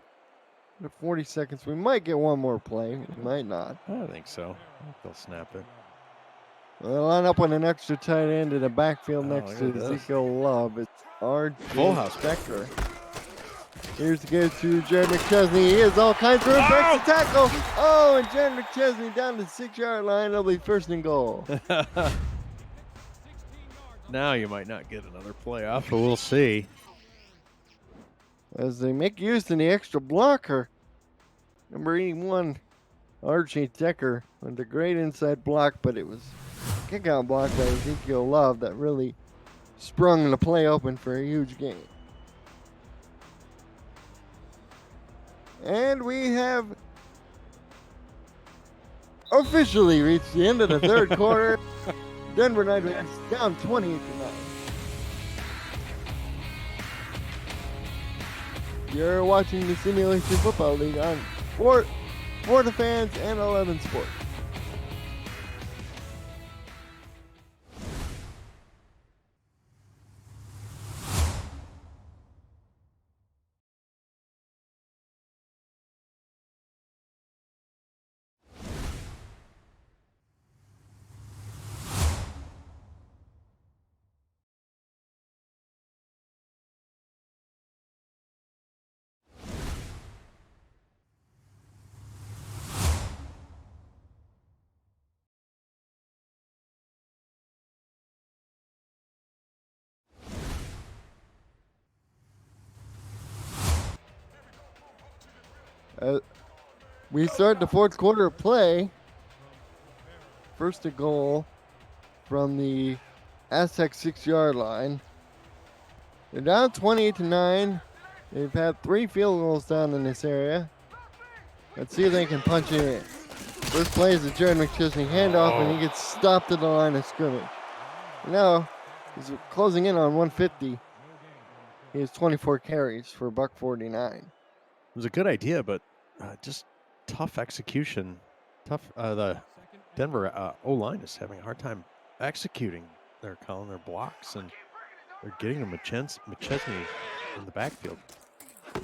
to 40 seconds. We might get one more play. We might not. I think so. I think they'll snap it. We'll line up with an extra tight end in the backfield Oh, next look to at this. Ezekiel Love. It's R.J. Full house. Becker. Here's the give to Jared McChesney. He has all kinds of room. Breaks the tackle. Oh, and Jared McChesney down the 6-yard line. It'll be 1st and goal. Now you might not get another playoff, but we'll see. As they make use of the extra blocker. Number 81, R.J. Decker, with a great inside block, but it was a kick-out block by Ezekiel Love that really sprung the play open for a huge gain. And we have officially reached the end of the 3rd quarter. Denver Nuggets down 28-9. You're watching the Simulation Football League on For the Fans and 11 Sports. We start the 4th quarter of play. First a goal from the Aztec 6-yard line. They're down 28-9. They've had 3 field goals down in this area. Let's see if they can punch it in. First play is a Jared McChesney handoff, and he gets stopped at the line of scrimmage. Now he's closing in on 150. He has 24 carries for $149. It was a good idea, but just tough execution. The Denver O-line is having a hard time executing. They're calling their blocks, and they're getting to McChesney in the backfield.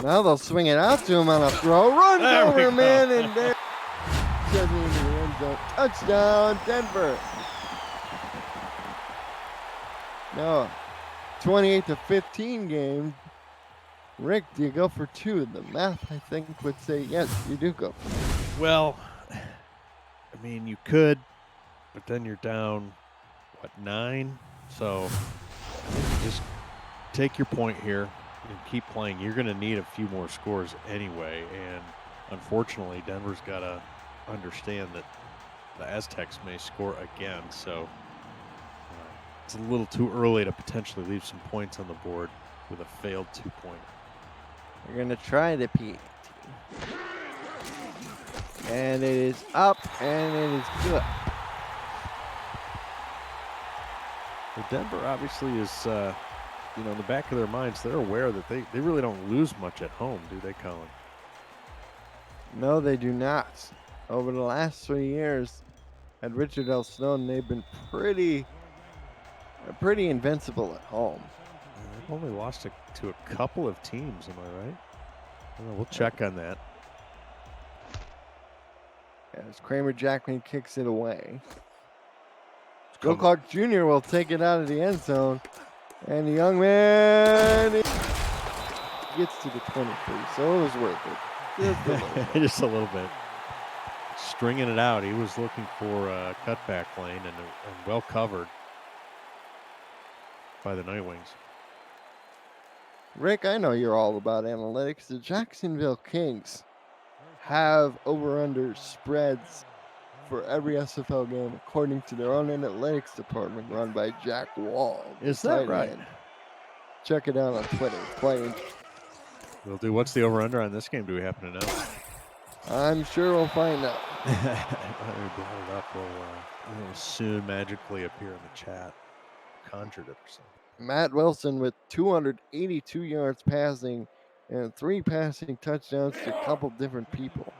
Now they'll swing it out to him on a throw. Runs There we over, go. man, and there. McChesney into the end zone. Touchdown, Denver. Now, 28-15 game. Rick, do you go for 2? The math, I think, would say yes, you do go for 2. Well, I mean, you could, but then you're down, 9? So I think you just take your point here and keep playing. You're going to need a few more scores anyway, and unfortunately, Denver's got to understand that the Aztecs may score again. So it's a little too early to potentially leave some points on the board with a failed 2-point. We're going to try the PAT. And it is up, and it is good. Well, Denver obviously is, in the back of their minds, they're aware that they really don't lose much at home, do they, Colin? No, they do not. Over the last 3 years at Richard L. Stone, they've been pretty invincible at home. They've only lost to a couple of teams, am I right? We'll check on that. As Kramer Jackman kicks it away. Joe Clark Jr. will take it out of the end zone. And the young man gets to the 23, so it was worth it. Just a little bit. Stringing it out. He was looking for a cutback lane and well covered by the Nightwings. Rick, I know you're all about analytics. The Jacksonville Kings have over-under spreads for every SFL game, according to their own analytics department run by Jack Wall. Is that right? End. Check it out on Twitter. Play. We'll do. What's the over-under on this game? Do we happen to know? I'm sure we'll find out. We brought it up. It'll soon magically appear in the chat. Conjured it or something. Matt Wilson with 282 yards passing and 3 passing touchdowns to a couple different people.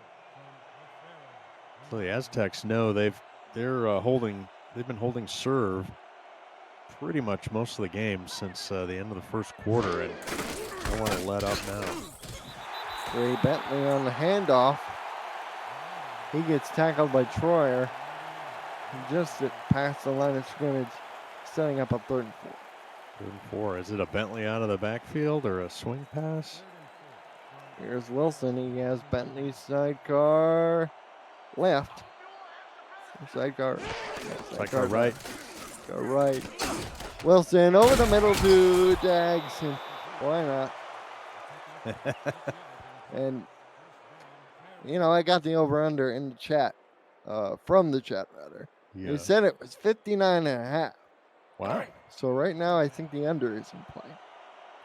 So the Aztecs know they've been holding serve pretty much most of the game since the end of the first quarter, and don't want to let up now. Ray Bentley on the handoff. He gets tackled by Troyer. Just past the line of scrimmage, setting up a 3rd and 4. 3rd and 4. Is it a Bentley out of the backfield or a swing pass? Here's Wilson. He has Bentley's sidecar left. Sidecar. Sidecar right. Sidecar right. Wilson over the middle to Dags. And why not? And, you know, I got the over-under in the chat, from the chat, rather. Yeah. They said it was 59.5. Wow. So right now, I think the under is in play.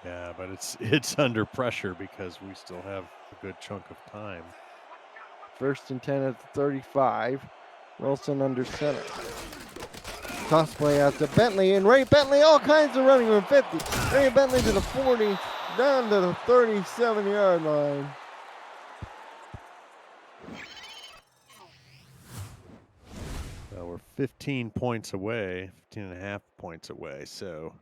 Yeah, but it's under pressure because we still have a good chunk of time. 1st and 10 at the 35. Wilson under center. Toss play out to Bentley, and Ray Bentley, all kinds of running room. 50. Ray Bentley to the 40, down to the 37-yard line. Well, we're 15 points away, 15 and a half points away, so.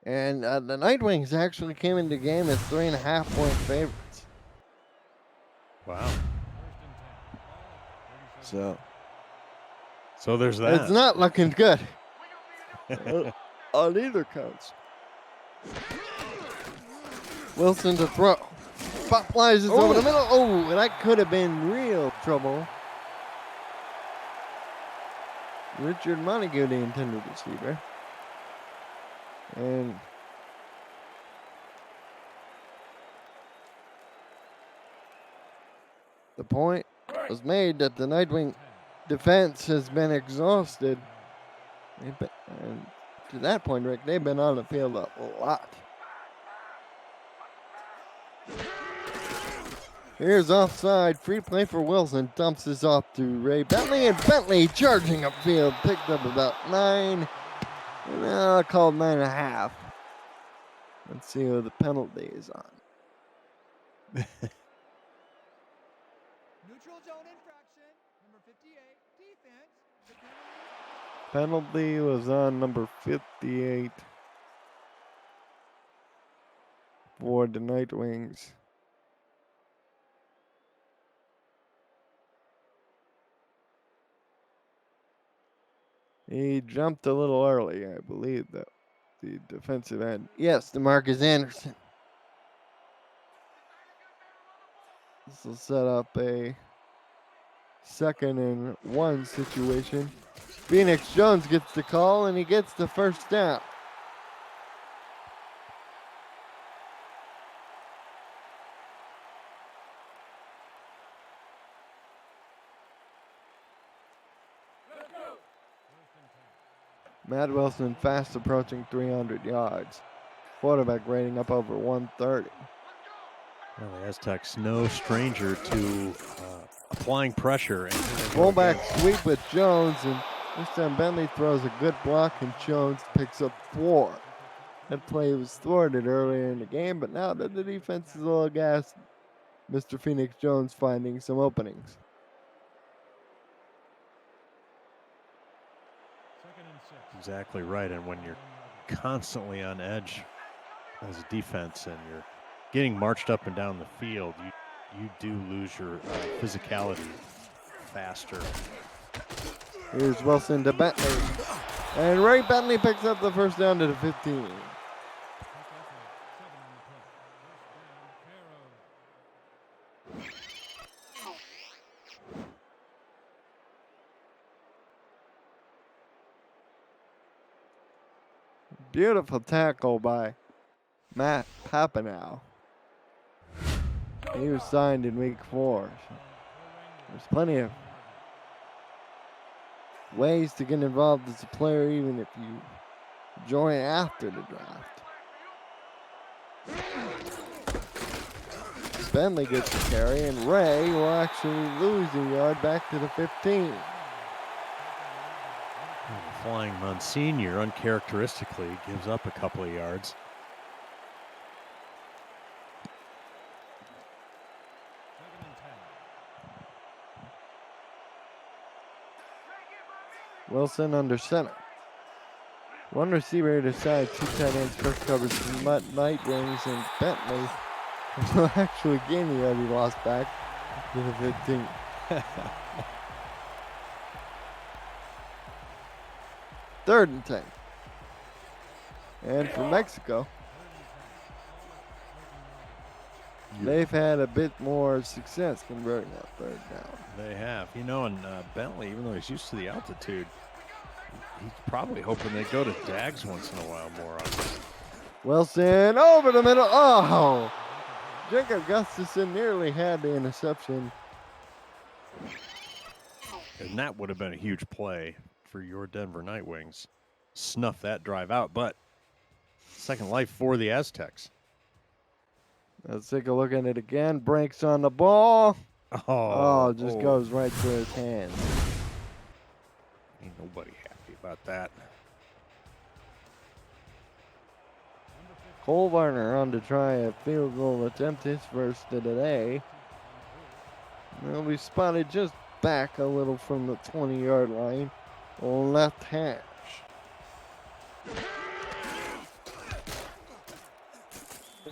And the Nightwings actually came into the game as 3.5-point favorites. Wow. So there's that. it's not looking good on either counts. Wilson to throw. Pop flies is over the middle. Oh, that could have been real trouble. Richard Montague, the intended receiver. And the point was made that the Nightwing defense has been exhausted. And to that point, Rick, they've been on the field a lot. Here's offside. Free play for Wilson. Dumps this off to Ray Bentley. And Bentley charging upfield. Picked up about 9. And called 9.5. Let's see who the penalty is on. Neutral zone infraction. Number 58. Defense. Penalty was on number 58 for the Nightwings. He jumped a little early, I believe, though. The defensive end. Yes, DeMarcus Anderson. This will set up a 2nd and 1 situation. Phoenix Jones gets the call, and he gets the 1st down. Matt Wilson fast approaching 300 yards. Quarterback rating up over 130. Well, the Aztecs no stranger to applying pressure. And Fullback sweep with Jones, and this time Bentley throws a good block, and Jones picks up 4. That play was thwarted earlier in the game, but now that the defense is a little gassed, Mr. Phoenix Jones finding some openings. 2nd and 6. Exactly right. And when you're constantly on edge as a defense and you're getting marched up and down the field, you do lose your physicality faster. Here's Wilson to Bentley. And Ray Bentley picks up the 1st down to the 15. Beautiful tackle by Matt Papanow. He was signed in week 4. So there's plenty of ways to get involved as a player, even if you join after the draft. Bentley gets the carry, and Ray will actually lose a yard back to the 15. Flying Monsignor uncharacteristically gives up a couple of yards. Wilson under center. One receiver to side, 2 tight ends, first covers Nightwings, and Bentley Actually gained the yard he lost back to the 15. Third and 10. And for Mexico, they've had a bit more success converting that third down. They have. You know, and Bentley, even though he's used to the altitude, he's probably hoping they go to Dags once in a while more often. Wilson over the middle. Oh! Jacob Gustafson nearly had the interception. And that would have been a huge play for your Denver Night Wings. Snuff that drive out, but second life for the Aztecs. Let's take a look at it again. Breaks on the ball. Oh, Just goes right through his hands. Ain't nobody happy about that. Cole Varner on to try a field goal attempt, his first of the day. He'll be spotted just back a little from the 20-yard line on left hash.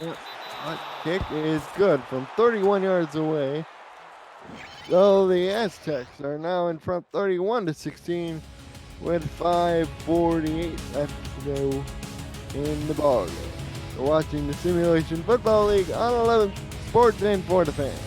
That kick is good from 31 yards away. So the Aztecs are now in front 31-16 with 5:48 left to go in the ballgame. You're watching the Simulation Football League on 11 Sports and for the fans.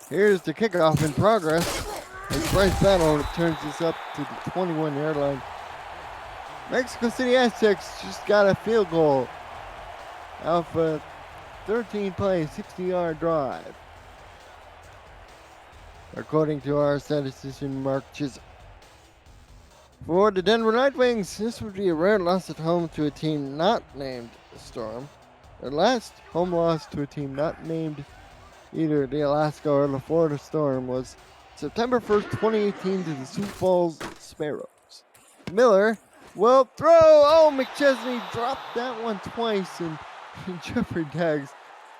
Here's the kickoff in progress. As Bryce Battle turns this up to the 21-yard line. Mexico City Aztecs just got a field goal off a 13-play, 60-yard drive. According to our statistician, Mark Chisholm. For the Denver Night Wings, this would be a rare loss at home to a team not named the Storm. Their last home loss to a team not named either the Alaska or the Florida Storm was September 1st, 2018 to the Sioux Falls Sparrows. Miller will throw. Oh, McChesney dropped that one twice, and Jeffrey Daggs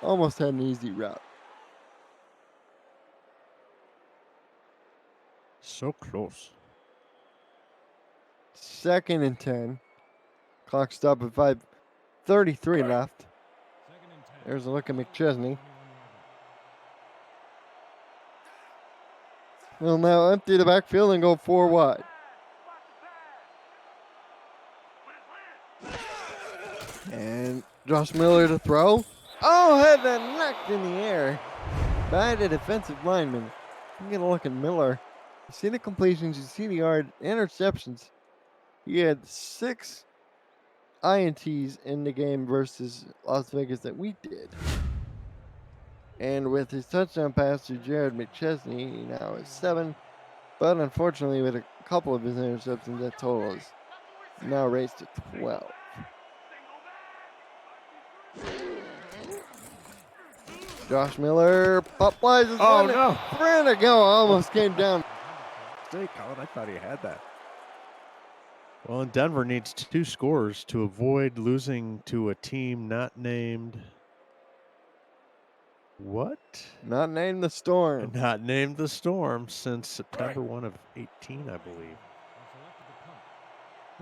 almost had an easy route. So close. 2nd and 10. Clock stop at 5:33 left. There's a look at McChesney. He'll now empty the backfield and go 4 wide. And Josh Miller to throw. Oh, had that knocked in the air by the defensive lineman. You get a look at Miller. You see the completions, you see the interceptions. He had 6 INTs in the game versus Las Vegas that we did. And with his touchdown pass to Jared McChesney, he now has 7. But unfortunately, with a couple of his interceptions, that total is now raised to 12. Josh Miller pop flies his Oh, one. no. 3 to go. Almost came down. Mistake, Colin. I thought he had that. Well, and Denver needs 2 scores to avoid losing to a team not named what? Not named the Storm. Not named the Storm since September 1 of 18, I believe.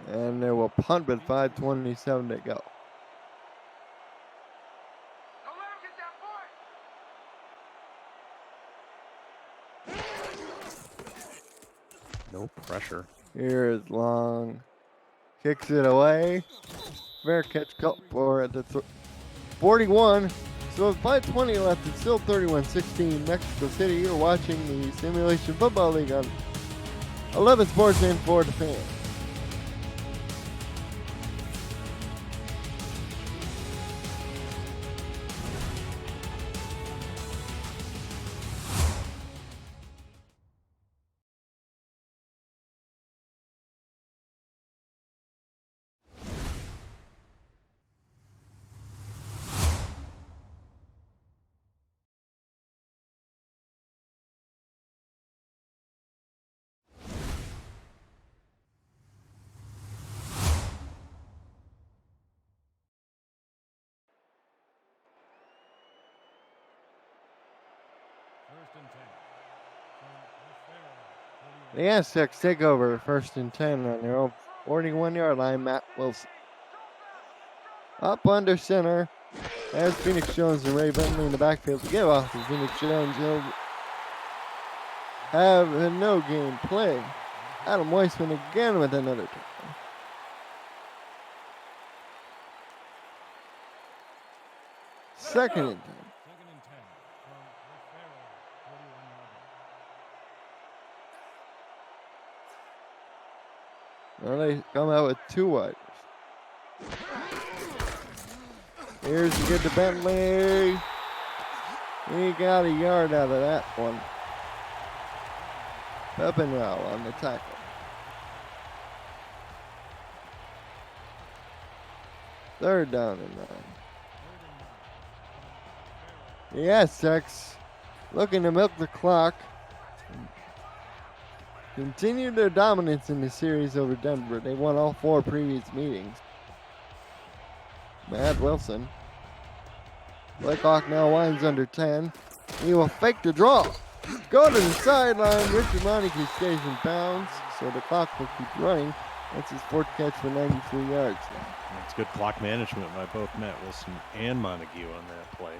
And they will punt with 5:27 to go. No pressure. Here is Long. Kicks it away. Fair catch for at the 41. So with 5:20 left, it's still 31-16 Mexico City. You're watching the Simulation Football League on 11 Sports and 4 to Fan. The Aztecs take over 1st and 10 on their own 41-yard line. Matt Wilson. Up under center as Phoenix Jones and Ray Bentley in the backfield to give off to Phoenix Jones. He'll have a no game play. Adam Weissman again with another touchdown. Second and 10. Now they come out with 2 widers. Here's the get to Bentley. He got a yard out of that one. Pepinwell on the tackle. Third down and 9. The Aztecs looking to milk the clock. Continue their dominance in the series over Denver. They won all 4 previous meetings. Matt Wilson. Play clock now winds under 10. He will fake the draw. Go to the sideline. Richard Montague stays in bounds, so the clock will keep running. That's his 4th catch for 93 yards now. That's good clock management by both Matt Wilson and Montague on that play.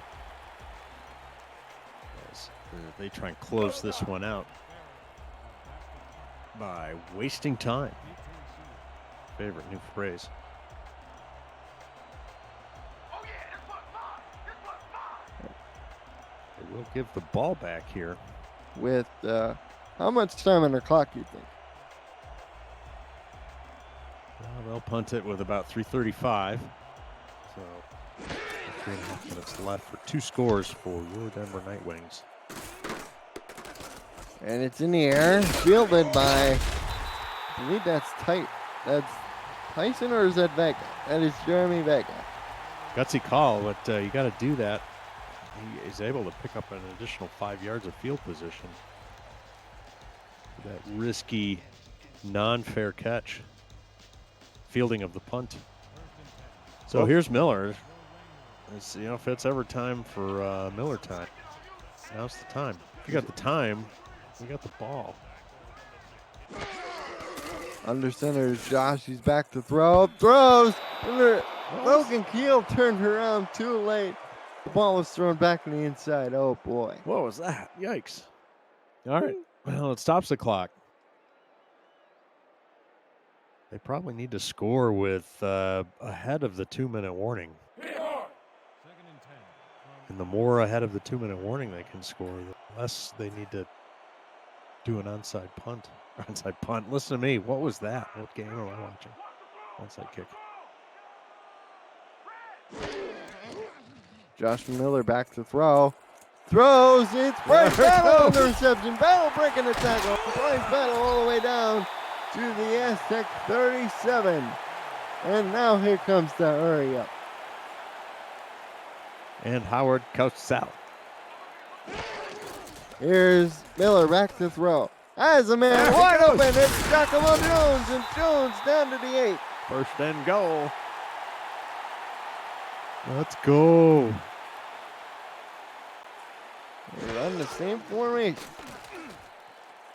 As they try and close this one out by wasting time. Favorite new phrase. They will give the ball back here. With how much time on the clock do you think? Well, they'll punt it with about 3:35. So 3.5 minutes left for 2 scores for your Denver Night Wings. And it's in the air, fielded by, I believe that's tight. That's Tyson, or is that Vega? That is Jeremy Vega. Gutsy call, but you got to do that. He is able to pick up an additional 5 yards of field position. That risky, non-fair catch. Fielding of the punt. So here's Miller. It's, if it's ever time for Miller time, now's the time. If you got the time, you got the ball. Under center is Josh. He's back to throw. Throws. Logan Keel turned around too late. The ball was thrown back on the inside. Oh, boy. What was that? Yikes. All right. Well, it stops the clock. They probably need to score with ahead of the 2-minute warning. And the more ahead of the 2-minute warning they can score, the less they need to do an onside punt. Onside punt. Listen to me. What was that? What game am I watching? Onside kick. Josh Miller back to throw. Throws. It's Bryce There it Battle on the goes. reception. Battle breaking the tackle. Bryce Battle all the way down to the Aztec 37. And now here comes the hurry up. And Howard coasts out. Here's Miller back to throw. Has a man There he wide goes. open. It's Giacomo Jones, and Jones down to the 8. First and goal. Let's go. They run the same formation.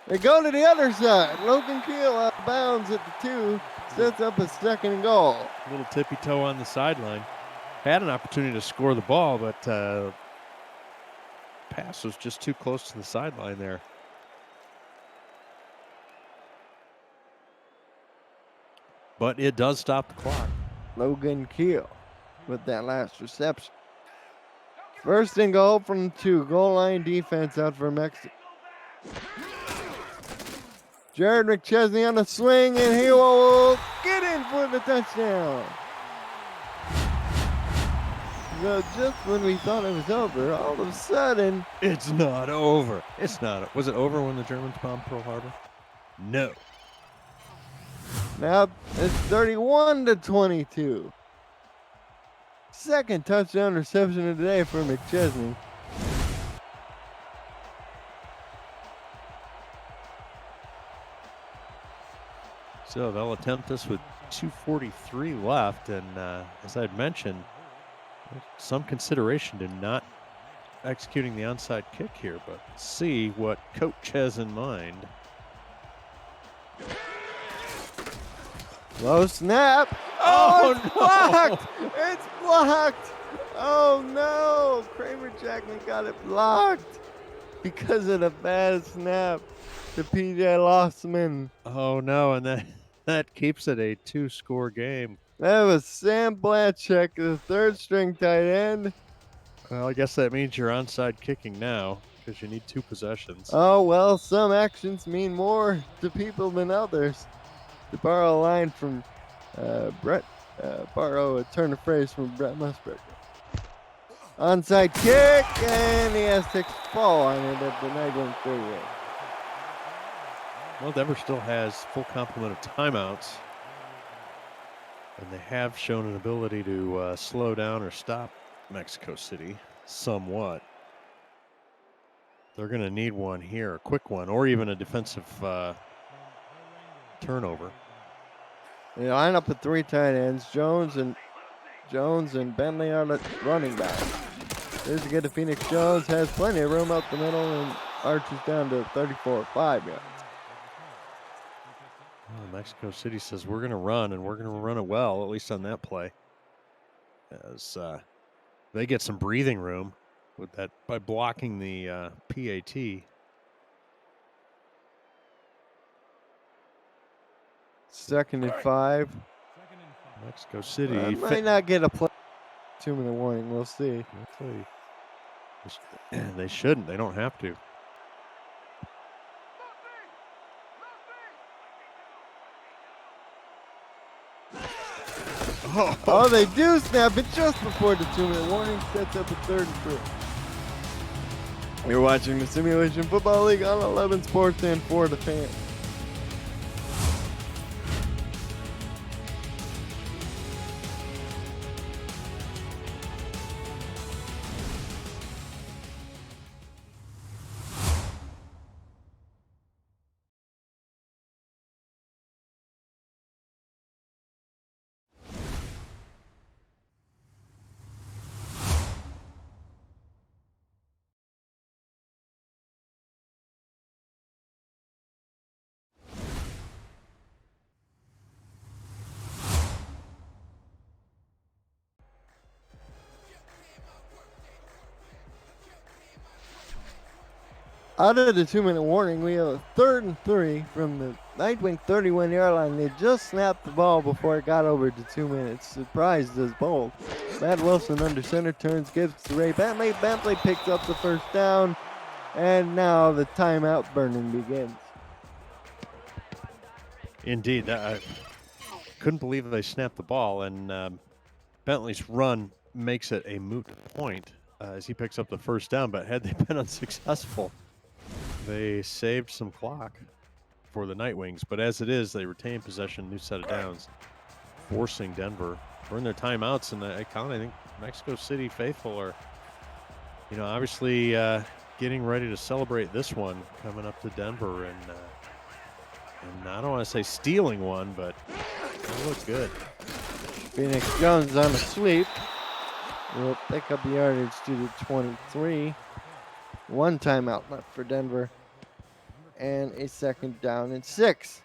They go to the other side. Logan Keel out of bounds at the 2. Sets up a second and goal. A little tippy toe on the sideline. Had an opportunity to score the ball, but pass was just too close to the sideline there. But it does stop the clock. Logan Keel with that last reception. First and goal from 2. Goal line defense out for Mexico. Jared McChesney on the swing, and he will get in for the touchdown. So just when we thought it was over, all of a sudden, It's not over. It's not. Was it over when the Germans bombed Pearl Harbor? No. now it's 31-22. Second touchdown reception of the day for McChesney. So they'll attempt this with 2:43 left, and as I'd mentioned, some consideration to not executing the onside kick here, but see what coach has in mind. Low snap. Oh, It's no. blocked. It's blocked. Oh no. Kramer Jackman got it blocked because of the bad snap to PJ Lossman. Oh no, and that keeps it a 2-score game. That was Sam Blatchek, the third string tight end. Well, I guess that means you're onside kicking now because you need 2 possessions. Oh well, some actions mean more to people than others. To borrow a line from borrow a turn of phrase from Brett Musburger. Onside kick, and the Aztecs fall on it at the 9-1 Well, Denver still has full complement of timeouts, and they have shown an ability to slow down or stop Mexico City somewhat. They're going to need one here, a quick one, or even a defensive turnover. They line up with 3 tight ends. Jones and Bentley are the running back. Here's to get to Phoenix. Jones has plenty of room up the middle and arches down to 34-5 yards. Well, Mexico City says we're going to run, and we're going to run it well, at least on that play, as they get some breathing room with that by blocking the PAT. Second and 5. Mexico City. Might not get a play. 2-minute warning. We'll see. Hopefully. They shouldn't. They don't have to. Oh, they do snap it just before the 2-minute warning. Sets up a 3rd and 3. You're watching the Simulation Football League on 11 Sports and 4 The Fan. Out of the 2-minute warning, we have a 3rd and 3 from the Nightwing 31-yard line. They just snapped the ball before it got over to 2 minutes. Surprised us both. Matt Wilson under center turns, gives to Ray Bentley. Bentley picks up the first down. And now the timeout burning begins. Indeed, I couldn't believe they snapped the ball, and Bentley's run makes it a moot point as he picks up the first down. But had they been unsuccessful, they saved some clock for the Nightwings. But as it is, they retain possession, new set of downs, forcing Denver burn their timeouts. And I think Mexico City faithful are, obviously getting ready to celebrate this one coming up to Denver, and I don't want to say stealing one, but they look good. Phoenix Jones on a sweep. Will pick up yardage to the 23. One timeout left for Denver. And a second down and 6.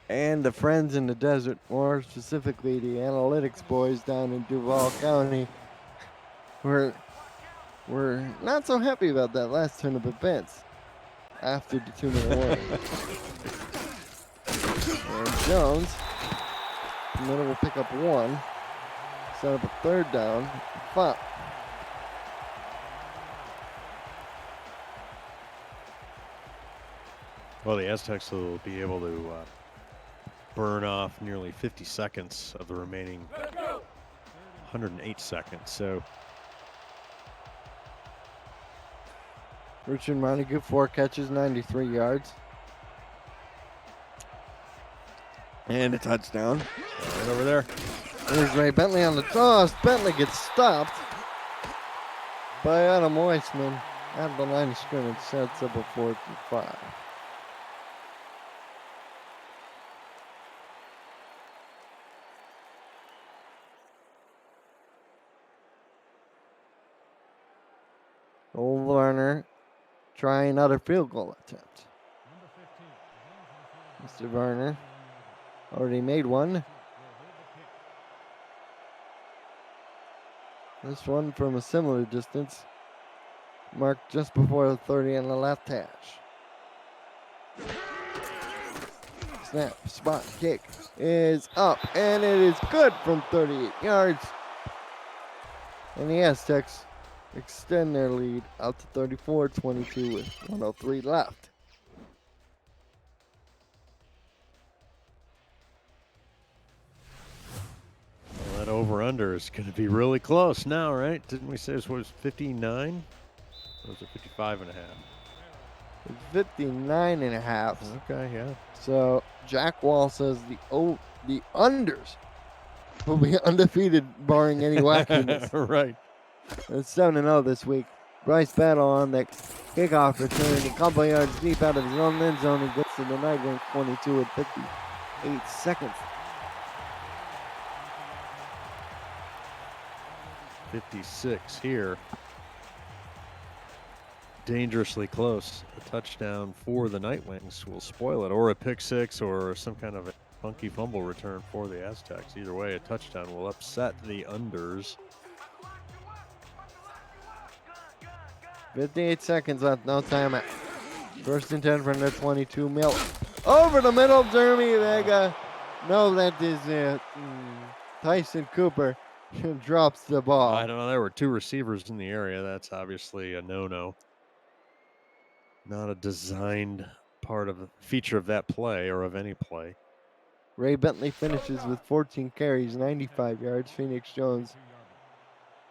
And the friends in the desert, more specifically the analytics boys down in Duval County, were not so happy about that last turn of events after the 2-minute warning. And Jones, the middle will pick up 1, set up a third down, 5. Well, the Aztecs will be able to burn off nearly 50 seconds of the remaining 108 seconds. So Richard Montague, 4 catches, 93 yards. And a touchdown. right over there. There's Ray Bentley on the toss. Bentley gets stopped by Adam Weissman at the line of scrimmage. Sets up a 4th and 5. Old Warner trying another field goal attempt. Mr. Varner already made one. This one from a similar distance, marked just before the 30 on the left hash. Snap, spot, kick is up, and it is good from 38 yards. And the Aztecs extend their lead out to 34-22 with 1:03 left. Well, that over-under is going to be really close now, right? Didn't we say this was 59? Or was it 55 and a half? It's 59 and a half. Okay, yeah. So Jack Wall says the unders will be undefeated barring any wackiness. Right. It's 7-0 this week. Bryce Battle on the kickoff return, a couple yards deep out of his own end zone. He gets to the Nightwing 22 at 58 seconds. 56 here. Dangerously close. A touchdown for the Nightwings will spoil it, or a pick six, or some kind of a funky fumble return for the Aztecs. Either way, a touchdown will upset the unders. 58 seconds left, no timeout. First and 10 from the 22. Miller over the middle, Jeremy Vega. No, that is Tyson Cooper drops the ball. I don't know. There were 2 receivers in the area. That's obviously a no-no. Not a designed feature of that play or of any play. Ray Bentley finishes with 14 carries, 95 yards. Phoenix Jones,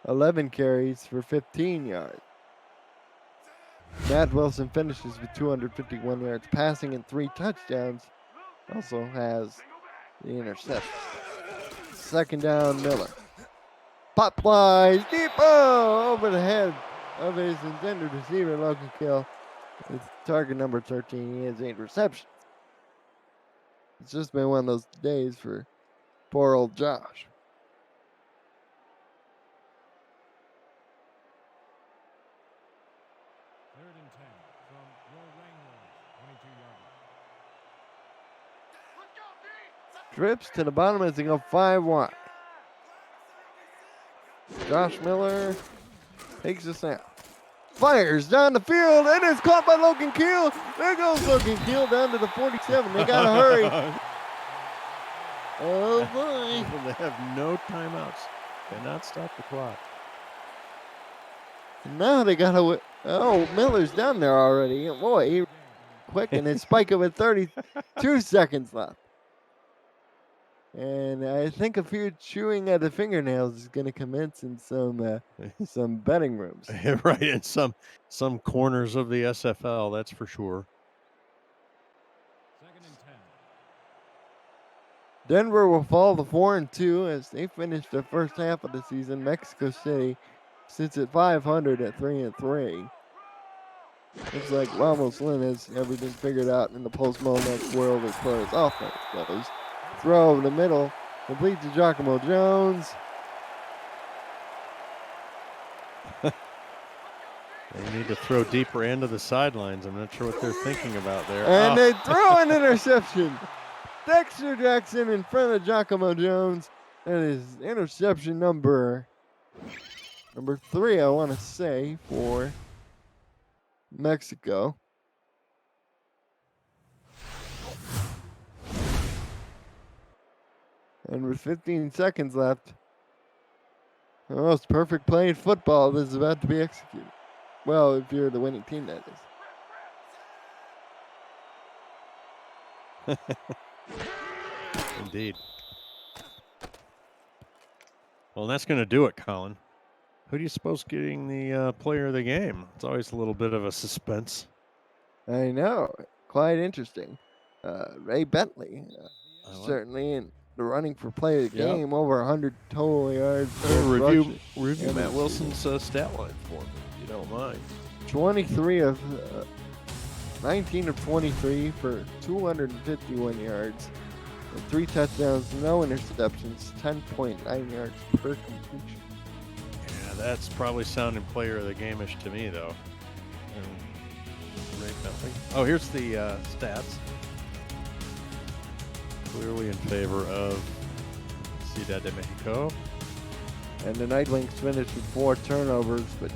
11 carries for 15 yards. Matt Wilson finishes with 251 yards passing and 3 touchdowns. Also has the interception. Second down, Miller. Pop flies deep over the head of his intended receiver, Logan Kill. With target number 13, he has 8 receptions. It's just been one of those days for poor old Josh. Third and 10 from your Wranglers, 22 yards. Trips to the bottom as they go 5 wide. Josh Miller takes a snap. Fires down the field and is caught by Logan Keel. There goes Logan Keel down to the 47. They got to hurry. Oh boy. They have no timeouts. Cannot stop the clock. And now they got to. Oh, Miller's down there already. Boy, he quick, and his spike of it 32 seconds left. And I think a few chewing at the fingernails is going to commence in some betting rooms. Right, in some corners of the SFL, that's for sure. 2nd and 10. Denver will fall to 4-2 as they finish the first half of the season. Mexico City sits at 500 at 3-3. Looks like Ramos Lynn has everything figured out in the post-Monex world as far as offense goes. Throw over the middle, complete to Giacomo Jones. They need to throw deeper into the sidelines. I'm not sure what they're thinking about there. And Oh. they throw an interception. Dexter Jackson in front of Giacomo Jones. That is interception number 3, I want to say, for Mexico. And with 15 seconds left, the most perfect play in football that is about to be executed. Well, if you're the winning team, that is. Indeed. Well, that's going to do it, Colin. Who do you suppose getting the player of the game? It's always a little bit of a suspense. I know. Quite interesting. Ray Bentley, certainly in the running for player of the Yep. game, over 100 total yards. Review and Matt Wilson's stat line for me, if you don't mind. 19 of 23 for 251 yards, and 3 touchdowns, no interceptions, 10.9 yards per completion. Yeah, that's probably sounding player of the game-ish to me, though. Ray Bentley. Oh, here's the stats. Clearly in favor of Ciudad de Mexico. And the Nightwings finished with 4 turnovers, but,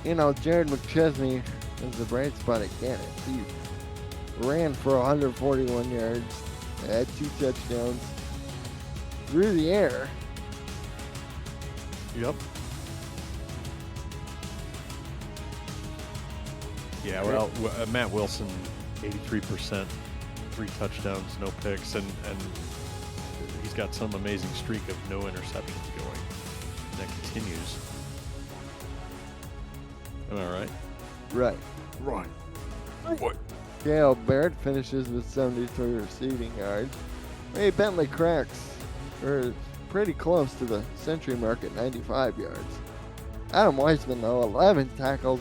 you know, Jared McChesney is the bright spot again. He ran for 141 yards, had 2 touchdowns through the air. Yep. Yeah, well, Matt Wilson, 83%, 3 touchdowns, no picks, and he's got some amazing streak of no interceptions going. That continues. Am I right? Right. Right. Gail Barrett finishes with 73 receiving yards. Ray Bentley cracks, or pretty close to the century mark at 95 yards. Adam Weissman, though, 11 tackles,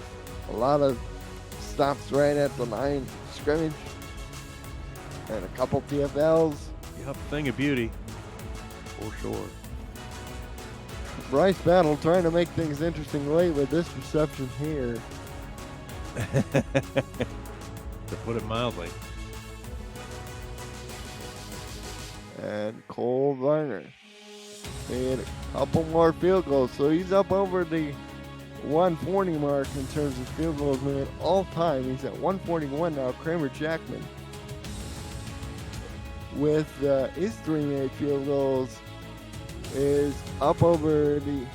a lot of stops right at the line of scrimmage, and a couple TFLs. Yep, thing of beauty, for sure. Bryce Battle trying to make things interesting late with this reception here. To put it mildly. And Cole Varner made a couple more field goals, so he's up over the 140 mark in terms of field goals made all time. He's at 141 now. Kramer Jackman with his 3 field goals is up over the,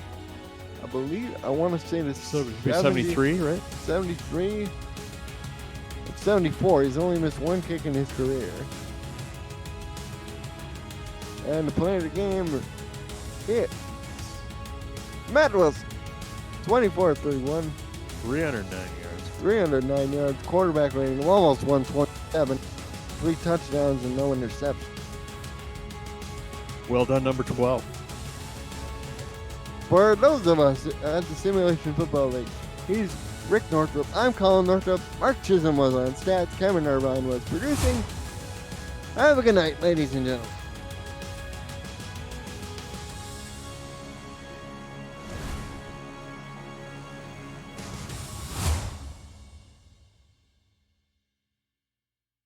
I believe, I want to say the 73, right? 73. It's 74. He's only missed 1 kick in his career. And the player of the game is Matt Wilson. 24-31. 309 yards. 309 yards. Quarterback rating of almost 127. 3 touchdowns and no interceptions. Well done, number 12. For those of us at the Simulation Football League, he's Rick Northrup. I'm Colin Northrup. Mark Chisholm was on stats. Cameron Irvine was producing. Have a good night, ladies and gentlemen.